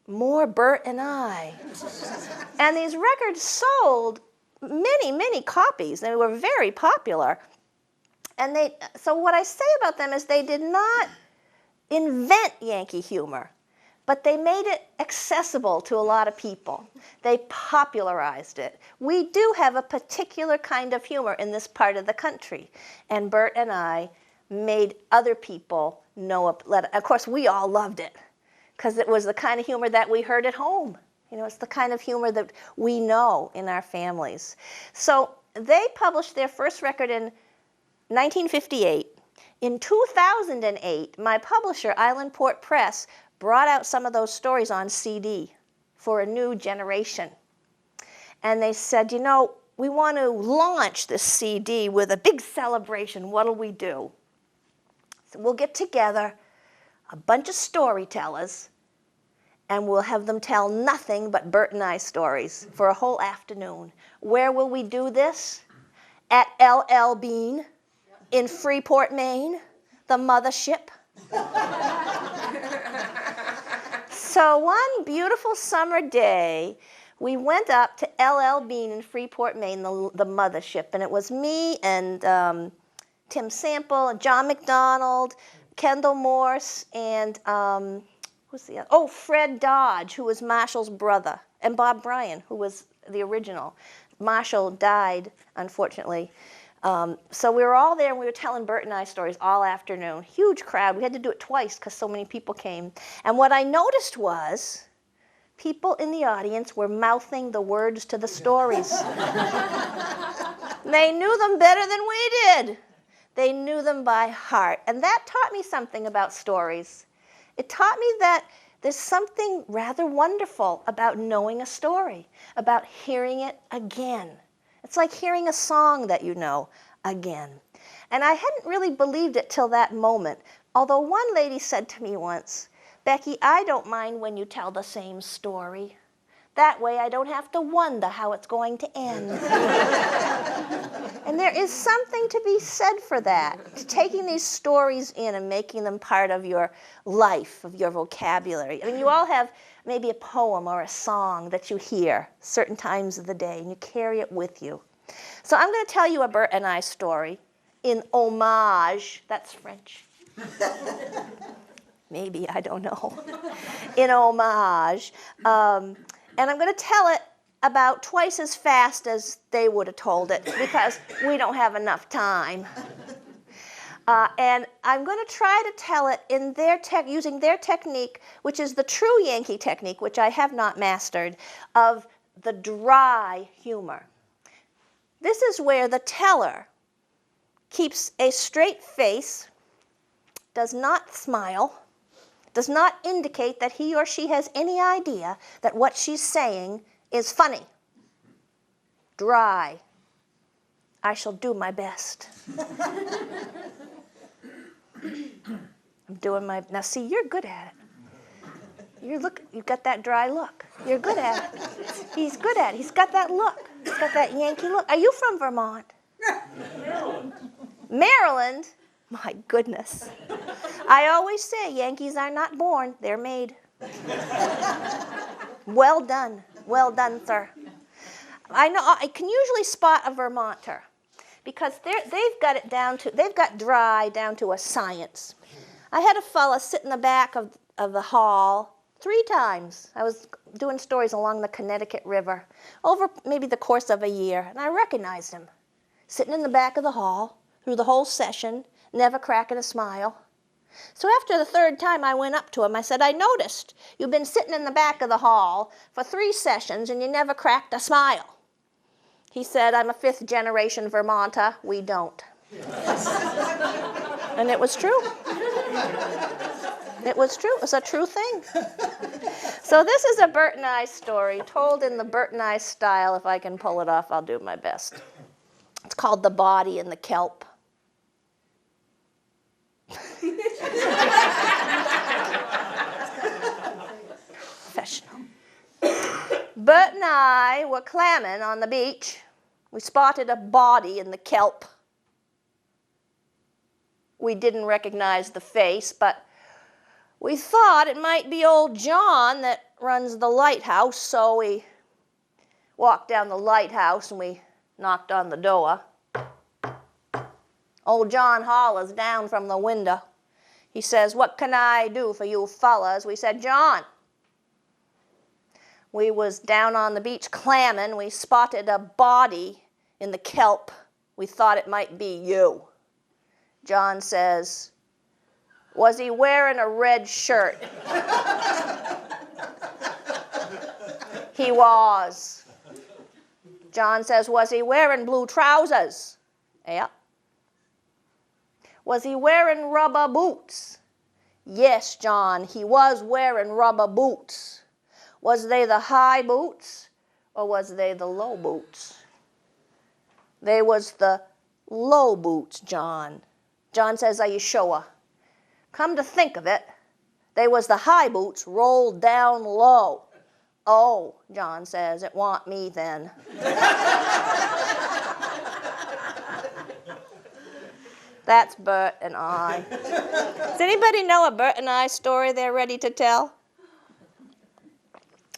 More Bert and I. And these records sold many, many copies. They were very popular. And so what I say about them is they did not invent Yankee humor, but they made it accessible to a lot of people. They popularized it. We do have a particular kind of humor in this part of the country, and Bert and I made other people know. Of course, we all loved it, because it was the kind of humor that we heard at home. You know, it's the kind of humor that we know in our families. So they published their first record in 1958. In 2008, my publisher, Island Port Press, brought out some of those stories on CD for a new generation. And they said, you know, we want to launch this CD with a big celebration. What'll we do? So we'll get together a bunch of storytellers, and we'll have them tell nothing but Bert and I stories for a whole afternoon. Where will we do this? At L.L. Bean in Freeport, Maine, the mothership. So one beautiful summer day, we went up to L.L. Bean in Freeport, Maine, the mothership, and it was me and Tim Sample, John McDonald, Kendall Morse, and who's the other? Oh, Fred Dodge, who was Marshall's brother, and Bob Bryan, who was the original. Marshall died, unfortunately. So we were all there, and we were telling Bert and I stories all afternoon. Huge crowd. We had to do it twice because so many people came. And what I noticed was people in the audience were mouthing the words to the stories. They knew them better than we did. They knew them by heart. And that taught me something about stories. It taught me that there's something rather wonderful about knowing a story, about hearing it again. It's like hearing a song that you know again. And I hadn't really believed it till that moment. Although one lady said to me once, "Becky, I don't mind when you tell the same story. That way I don't have to wonder how it's going to end." And there is something to be said for that, taking these stories in and making them part of your life, of your vocabulary. I mean, you all have maybe a poem or a song that you hear certain times of the day, and you carry it with you. So I'm going to tell you a Bert and I story in homage. That's French. Maybe, I don't know. In homage. And I'm going to tell it about twice as fast as they would have told it because we don't have enough time. And I'm going to try to tell it in using their technique, which is the true Yankee technique, which I have not mastered, of the dry humor. This is where the teller keeps a straight face, does not smile, does not indicate that he or she has any idea that what she's saying is funny. Dry. I shall do my best. I'm doing my, now see, you're good at it. You've got that dry look. You're good at it. He's good at it. He's got that look. He's got that Yankee look. Are you from Vermont? Maryland. Maryland? My goodness. I always say Yankees are not born, they're made. Well done. Well done, sir. I know I can usually spot a Vermonter because they've got dry down to a science. I had a fella sit in the back of the hall 3 times. I was doing stories along the Connecticut River over maybe the course of a year, and I recognized him. Sitting in the back of the hall through the whole session, never cracking a smile. So after the 3rd time I went up to him, I said, "I noticed you've been sitting in the back of the hall for 3 sessions and you never cracked a smile." He said, "I'm a 5th generation Vermonter. We don't." And it was true. It was true. It was a true thing. So this is a Bert and I story told in the Bert and I style. If I can pull it off, I'll do my best. It's called The Body and the Kelp. Professional. Bert and I were clamming on the beach. We spotted a body in the kelp. We didn't recognize the face, but we thought it might be old John that runs the lighthouse, so we walked down the lighthouse and we knocked on the door. Old John hollers down from the window. He says, "What can I do for you fellas?" We said, "John." We was down on the beach clamming. We spotted a body in the kelp. We thought it might be you. John says, "Was he wearing a red shirt?" He was. John says, "Was he wearing blue trousers?" Yeah. "Was he wearing rubber boots?" Yes, John, he was wearing rubber boots. Was they the high boots or was they the low boots? They was the low boots, John. John says, "Are you sure?" Come to think of it, they was the high boots rolled down low. Oh, John says, "It wa'n't me then." That's Bert and I. Does anybody know a Bert and I story they're ready to tell?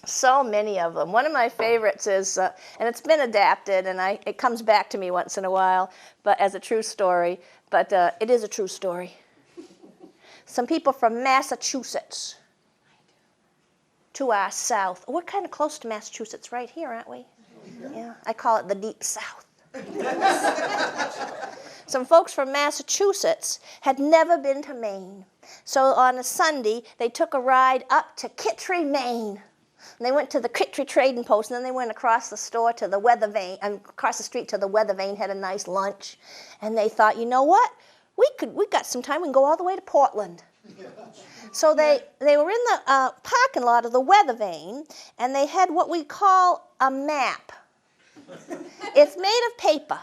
So many of them. One of my favorites is, and it's been adapted, and it comes back to me once in a while, but as a true story. But it is a true story. Some people from Massachusetts to our south. We're kind of close to Massachusetts right here, aren't we? Yeah, I call it the Deep South. Some folks from Massachusetts had never been to Maine. So on a Sunday, they took a ride up to Kittery, Maine. And they went to the Kittery Trading Post, and then they went across the store to the Weather Vane, across the street to the Weather Vane, had a nice lunch. And they thought, you know what? We got some time, we can go all the way to Portland. So they were in the parking lot of the Weather Vane, and they had what we call a map. It's made of paper,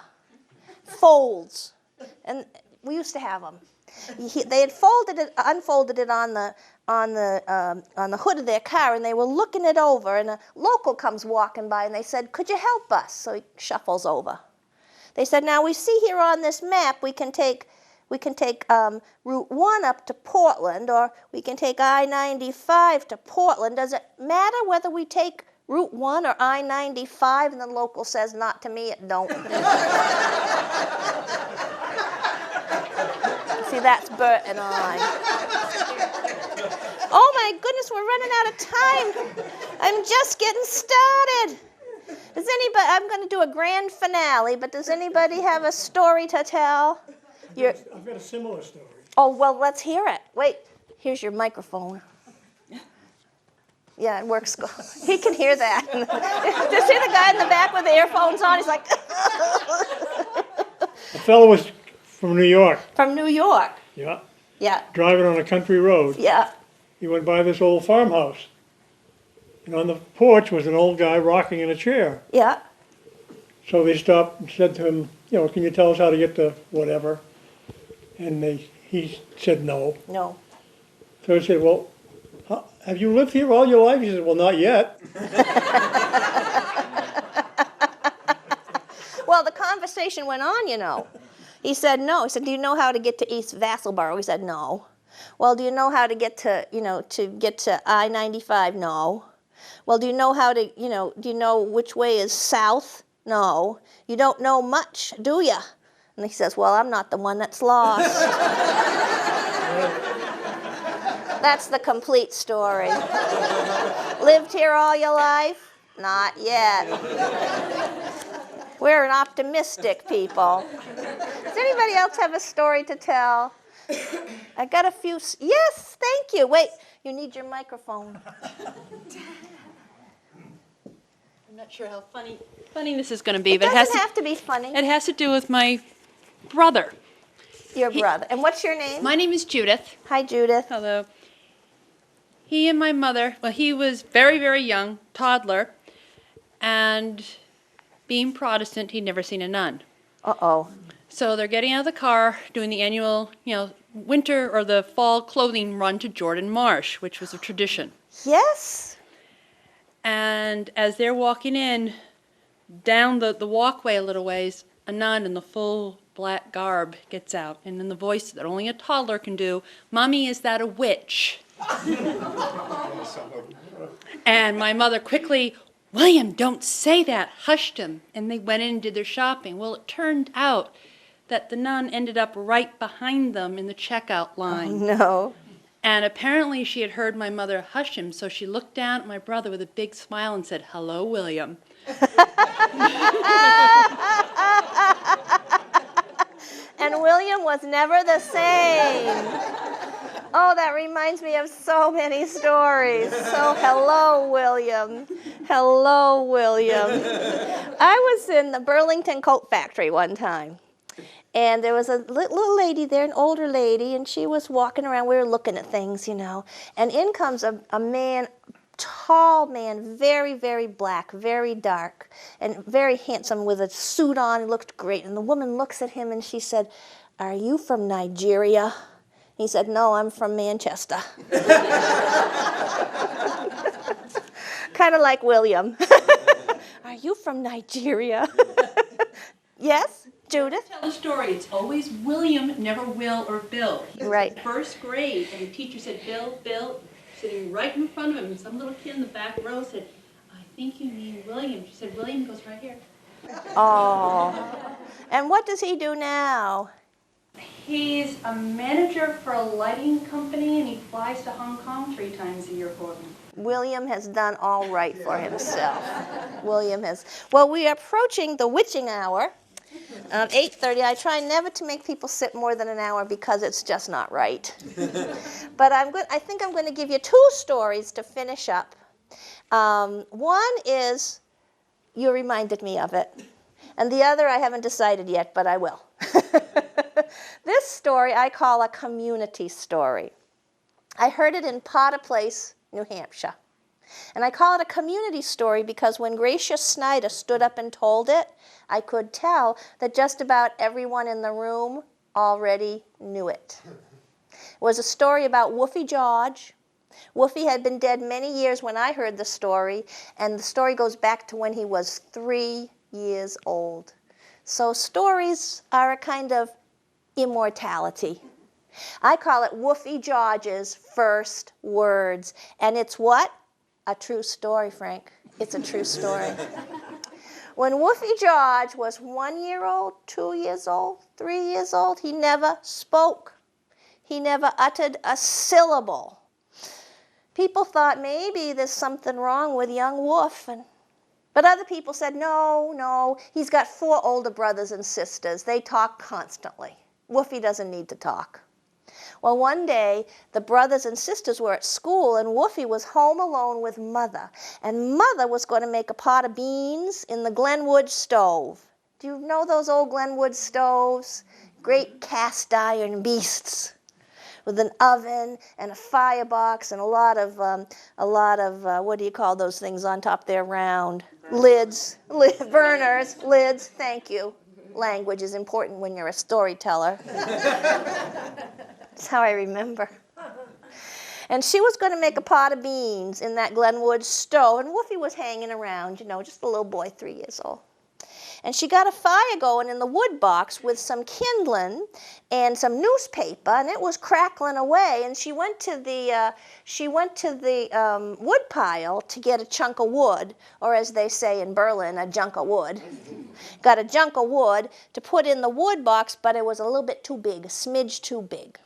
folds, and we used to have them. They had unfolded it on the hood of their car, and they were looking it over, and a local comes walking by, and they said, "Could you help us?" So he shuffles over. They said, "Now we see here on this map we can take Route 1 up to Portland, or we can take I-95 to Portland. Does it matter whether we take Route 1 or I-95? And the local says, "Not to me, it don't." See, that's Bert and I. Oh my goodness, we're running out of time. I'm just getting started. Does anybody, I'm going to do a grand finale, but does anybody have a story to tell? I've got a similar story. Oh, well, let's hear it. Wait, here's your microphone. Yeah, it works. He can hear that. Just see the guy in the back with the earphones on? He's like... A fellow was from New York. From New York. Yeah. Yeah. Driving on a country road. Yeah. He went by this old farmhouse. And on the porch was an old guy rocking in a chair. Yeah. So they stopped and said to him, "Can you tell us how to get to whatever?" And he said no. No. So he said, "Well, have you lived here all your life?" He said, "Well, not yet." Well, the conversation went on, He said no. He said, "Do you know how to get to East Vassalboro?" He said no. "Well, do you know how to get to, to get to I-95? No. Well, do you know how to, do you know which way is south? No. You don't know much, do you?" And he says, "Well, I'm not the one that's lost." That's the complete story. Lived here all your life? Not yet. We're an optimistic people. Does anybody else have a story to tell? I got a few. Yes, thank you. Wait, you need your microphone. I'm not sure how funny this is going to be, It but doesn't have to be funny. it has to do with my brother. Your brother. And what's your name? My name is Judith. Hi, Judith. Hello. He and my mother, well, he was very, very young, toddler, and being Protestant, he'd never seen a nun. Uh-oh. So they're getting out of the car, doing the annual, winter or the fall clothing run to Jordan Marsh, which was a tradition. Yes? And as they're walking in, down the walkway a little ways, a nun in the full black garb gets out, and in the voice that only a toddler can do, "Mommy, is that a witch?" And my mother quickly, "William, don't say that," hushed him, and they went in and did their shopping. Well, it turned out that the nun ended up right behind them in the checkout line. Oh, no. And apparently she had heard my mother hush him, so she looked down at my brother with a big smile and said, "Hello, William." And William was never the same. Oh, that reminds me of so many stories. So, hello, William. Hello, William. I was in the Burlington Coat Factory one time. And there was a little lady there, an older lady, and she was walking around. We were looking at things, And in comes a man, tall man, very, very black, very dark, and very handsome with a suit on. He looked great. And the woman looks at him and she said, "Are you from Nigeria?" He said, "No, I'm from Manchester." Kind of like William. "Are you from Nigeria?" Yes, Judith? Tell the story. It's always William, never Will or Bill. He was Right. in first grade, and the teacher said, Bill, sitting right in front of him. And some little kid in the back row said, "I think you mean William." She said, "William goes right here." Oh. And what does he do now? He's a manager for a lighting company, and he flies to Hong Kong 3 times a year for me. William has done all right for himself. William has. Well, we are approaching the witching hour. 8:30. I try never to make people sit more than an hour because it's just not right. But I think I'm going to give you 2 stories to finish up. One is, you reminded me of it. And the other I haven't decided yet, but I will. This story I call a community story. I heard it in Potter Place, New Hampshire. And I call it a community story because when Gracia Snyder stood up and told it, I could tell that just about everyone in the room already knew it. It was a story about Woofy George. Woofy had been dead many years when I heard the story, and the story goes back to when he was 3 years old. So stories are a kind of immortality. I call it Woofy George's first words. And it's what? A true story, Frank. It's a true story. When Woofy George was 1 year old, 2 years old, 3 years old, he never spoke. He never uttered a syllable. People thought maybe there's something wrong with young Woof, but other people said, no, he's got 4 older brothers and sisters. They talk constantly. Woofy doesn't need to talk. Well, one day, the brothers and sisters were at school, and Woofy was home alone with Mother. And Mother was going to make a pot of beans in the Glenwood stove. Do you know those old Glenwood stoves? Great cast iron beasts with an oven and a firebox and a lot of what do you call those things on top there, round? Lids, burners, lids, thank you. Language is important when you're a storyteller. That's how I remember. And she was going to make a pot of beans in that Glenwood stove, and Woofy was hanging around, just a little boy, 3 years old. And she got a fire going in the wood box with some kindling and some newspaper, and it was crackling away. And she went to the wood pile to get a chunk of wood, or as they say in Berlin, a junk of wood. Got a junk of wood to put in the wood box, but it was a little bit too big, a smidge too big.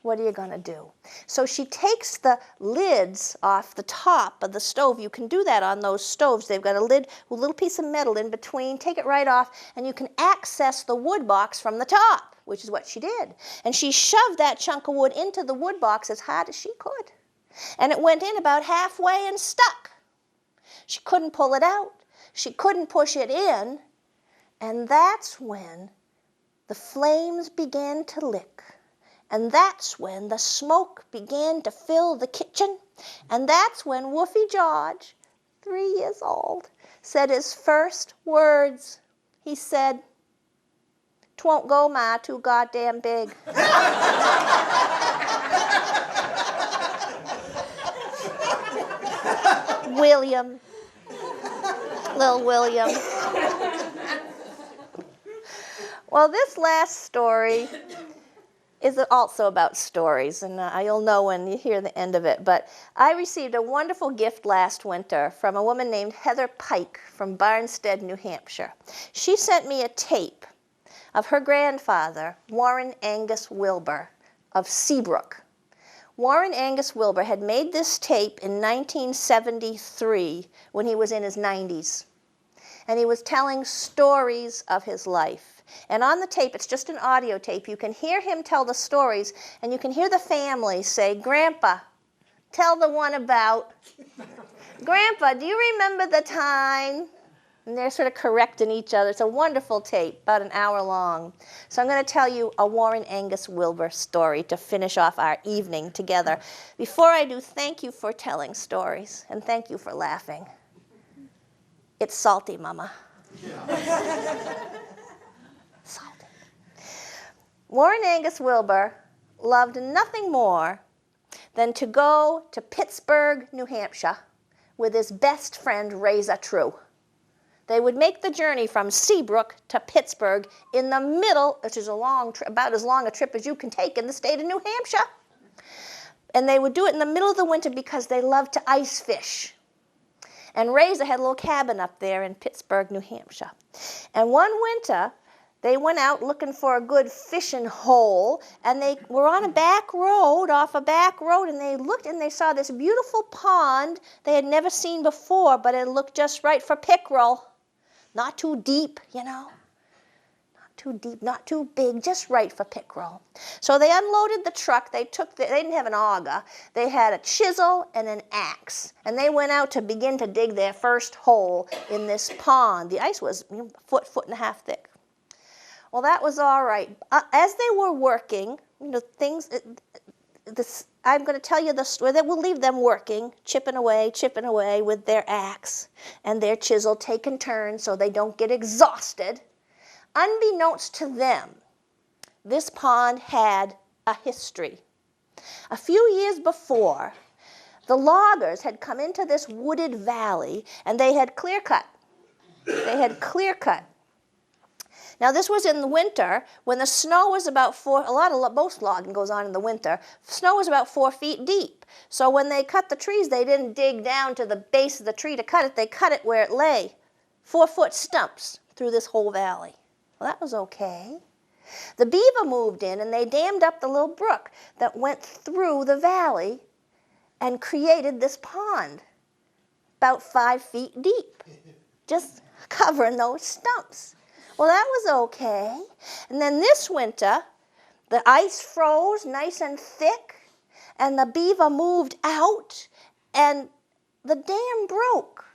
What are you going to do? So she takes the lids off the top of the stove. You can do that on those stoves. They've got a lid with a little piece of metal in between. Take it right off, and you can access the wood box from the top, which is what she did. And she shoved that chunk of wood into the wood box as hard as she could. And it went in about halfway and stuck. She couldn't pull it out. She couldn't push it in. And that's when the flames began to lick. And that's when the smoke began to fill the kitchen. And that's when Woofy George, 3 years old, said his first words. He said, "'Twon't go, Ma, too goddamn big." William. Little William. Well, this last story is also about stories, and you'll know when you hear the end of it. But I received a wonderful gift last winter from a woman named Heather Pike from Barnstead, New Hampshire. She sent me a tape of her grandfather, Warren Angus Wilbur of Seabrook. Warren Angus Wilbur had made this tape in 1973 when he was in his 90s. And he was telling stories of his life. And on the tape, it's just an audio tape, you can hear him tell the stories, and you can hear the family say, "Grandpa, tell the one about." "Grandpa, do you remember the time?" And they're sort of correcting each other. It's a wonderful tape, about an hour long. So I'm going to tell you a Warren Angus Wilbur story to finish off our evening together. Before I do, thank you for telling stories, and thank you for laughing. It's salty, Mama. Salty. Warren Angus Wilbur loved nothing more than to go to Pittsburgh, New Hampshire, with his best friend, Razor True. They would make the journey from Seabrook to Pittsburgh in the middle, which is about as long a trip as you can take in the state of New Hampshire. And they would do it in the middle of the winter because they loved to ice fish. And Razor had a little cabin up there in Pittsburgh, New Hampshire. And one winter, They went out looking for a good fishing hole, and they were on a back road, off a back road, and they looked and they saw this beautiful pond they had never seen before, but it looked just right for pickerel. Not too deep, you know. Not too deep, not too big, just right for pickerel. So they unloaded the truck. They didn't have an auger. They had a chisel and an axe, and they went out to begin to dig their first hole in this pond. The ice was a foot and a half thick. Well, that was all right. As they were working, I'm going to tell you the story that will leave them working, chipping away with their axe and their chisel, taking turns so they don't get exhausted. Unbeknownst to them, this pond had a history. A few years before, the loggers had come into this wooded valley and they had clear cut. Now, this was in the winter when the snow was about most logging goes on in the winter. Snow was about 4 feet deep. So when they cut the trees, they didn't dig down to the base of the tree to cut it. They cut it where it lay, 4-foot stumps through this whole valley. Well, that was okay. The beaver moved in and they dammed up the little brook that went through the valley and created this pond about 5 feet deep, just covering those stumps. Well, that was okay. And then this winter, the ice froze nice and thick, and the beaver moved out, and the dam broke,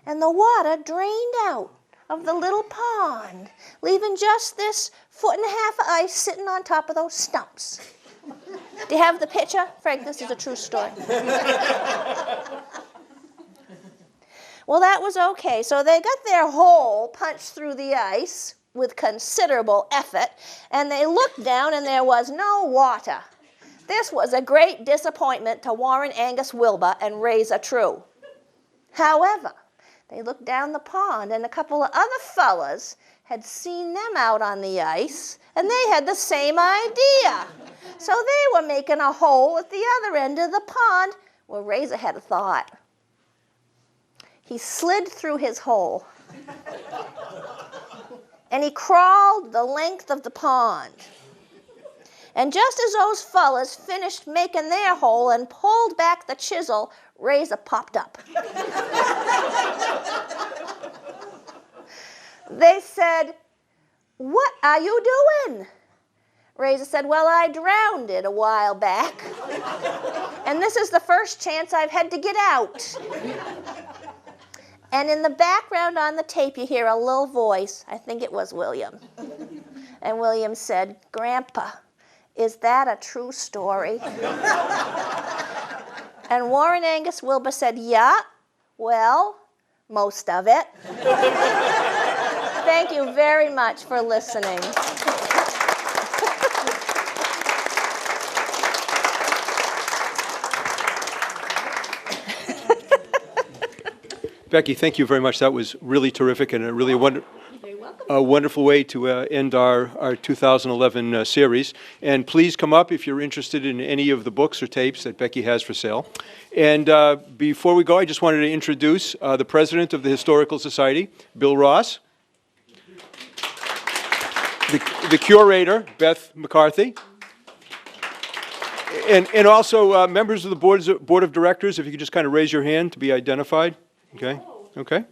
and the water drained out of the little pond, leaving just this 1.5 feet of ice sitting on top of those stumps. Do you have the picture? Frank, this is a true story. Well, that was okay. So they got their hole punched through the ice with considerable effort, and they looked down and there was no water. This was a great disappointment to Warren Angus Wilbur and Razor True. However, they looked down the pond and a couple of other fellas had seen them out on the ice, and they had the same idea. So they were making a hole at the other end of the pond. Well, Razor had a thought. He slid through his hole, and he crawled the length of the pond. And just as those fellas finished making their hole and pulled back the chisel, Razor popped up. They said, "What are you doing?" Razor said, "Well, I drowned it a while back, and this is the first chance I've had to get out." And in the background on the tape, you hear a little voice. I think it was William. And William said, "Grandpa, is that a true story?" And Warren Angus Wilbur said, "Yeah, well, most of it." Thank you very much for listening. Becky, thank you very much. That was really terrific and a really wonderful way to end our 2011 series. And please come up if you're interested in any of the books or tapes that Becky has for sale. And before we go, I just wanted to introduce the president of the Historical Society, Bill Ross, the curator, Beth McCarthy, and also members of the board of directors, if you could just kind of raise your hand to be identified. Okay.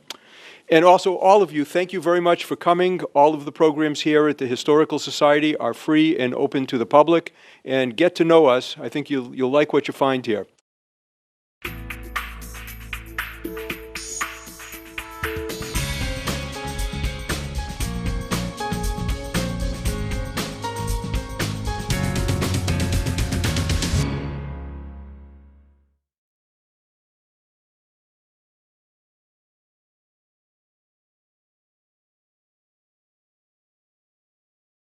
And also, all of you, thank you very much for coming. All of the programs here at the Historical Society are free and open to the public. And get to know us. I think you'll like what you find here.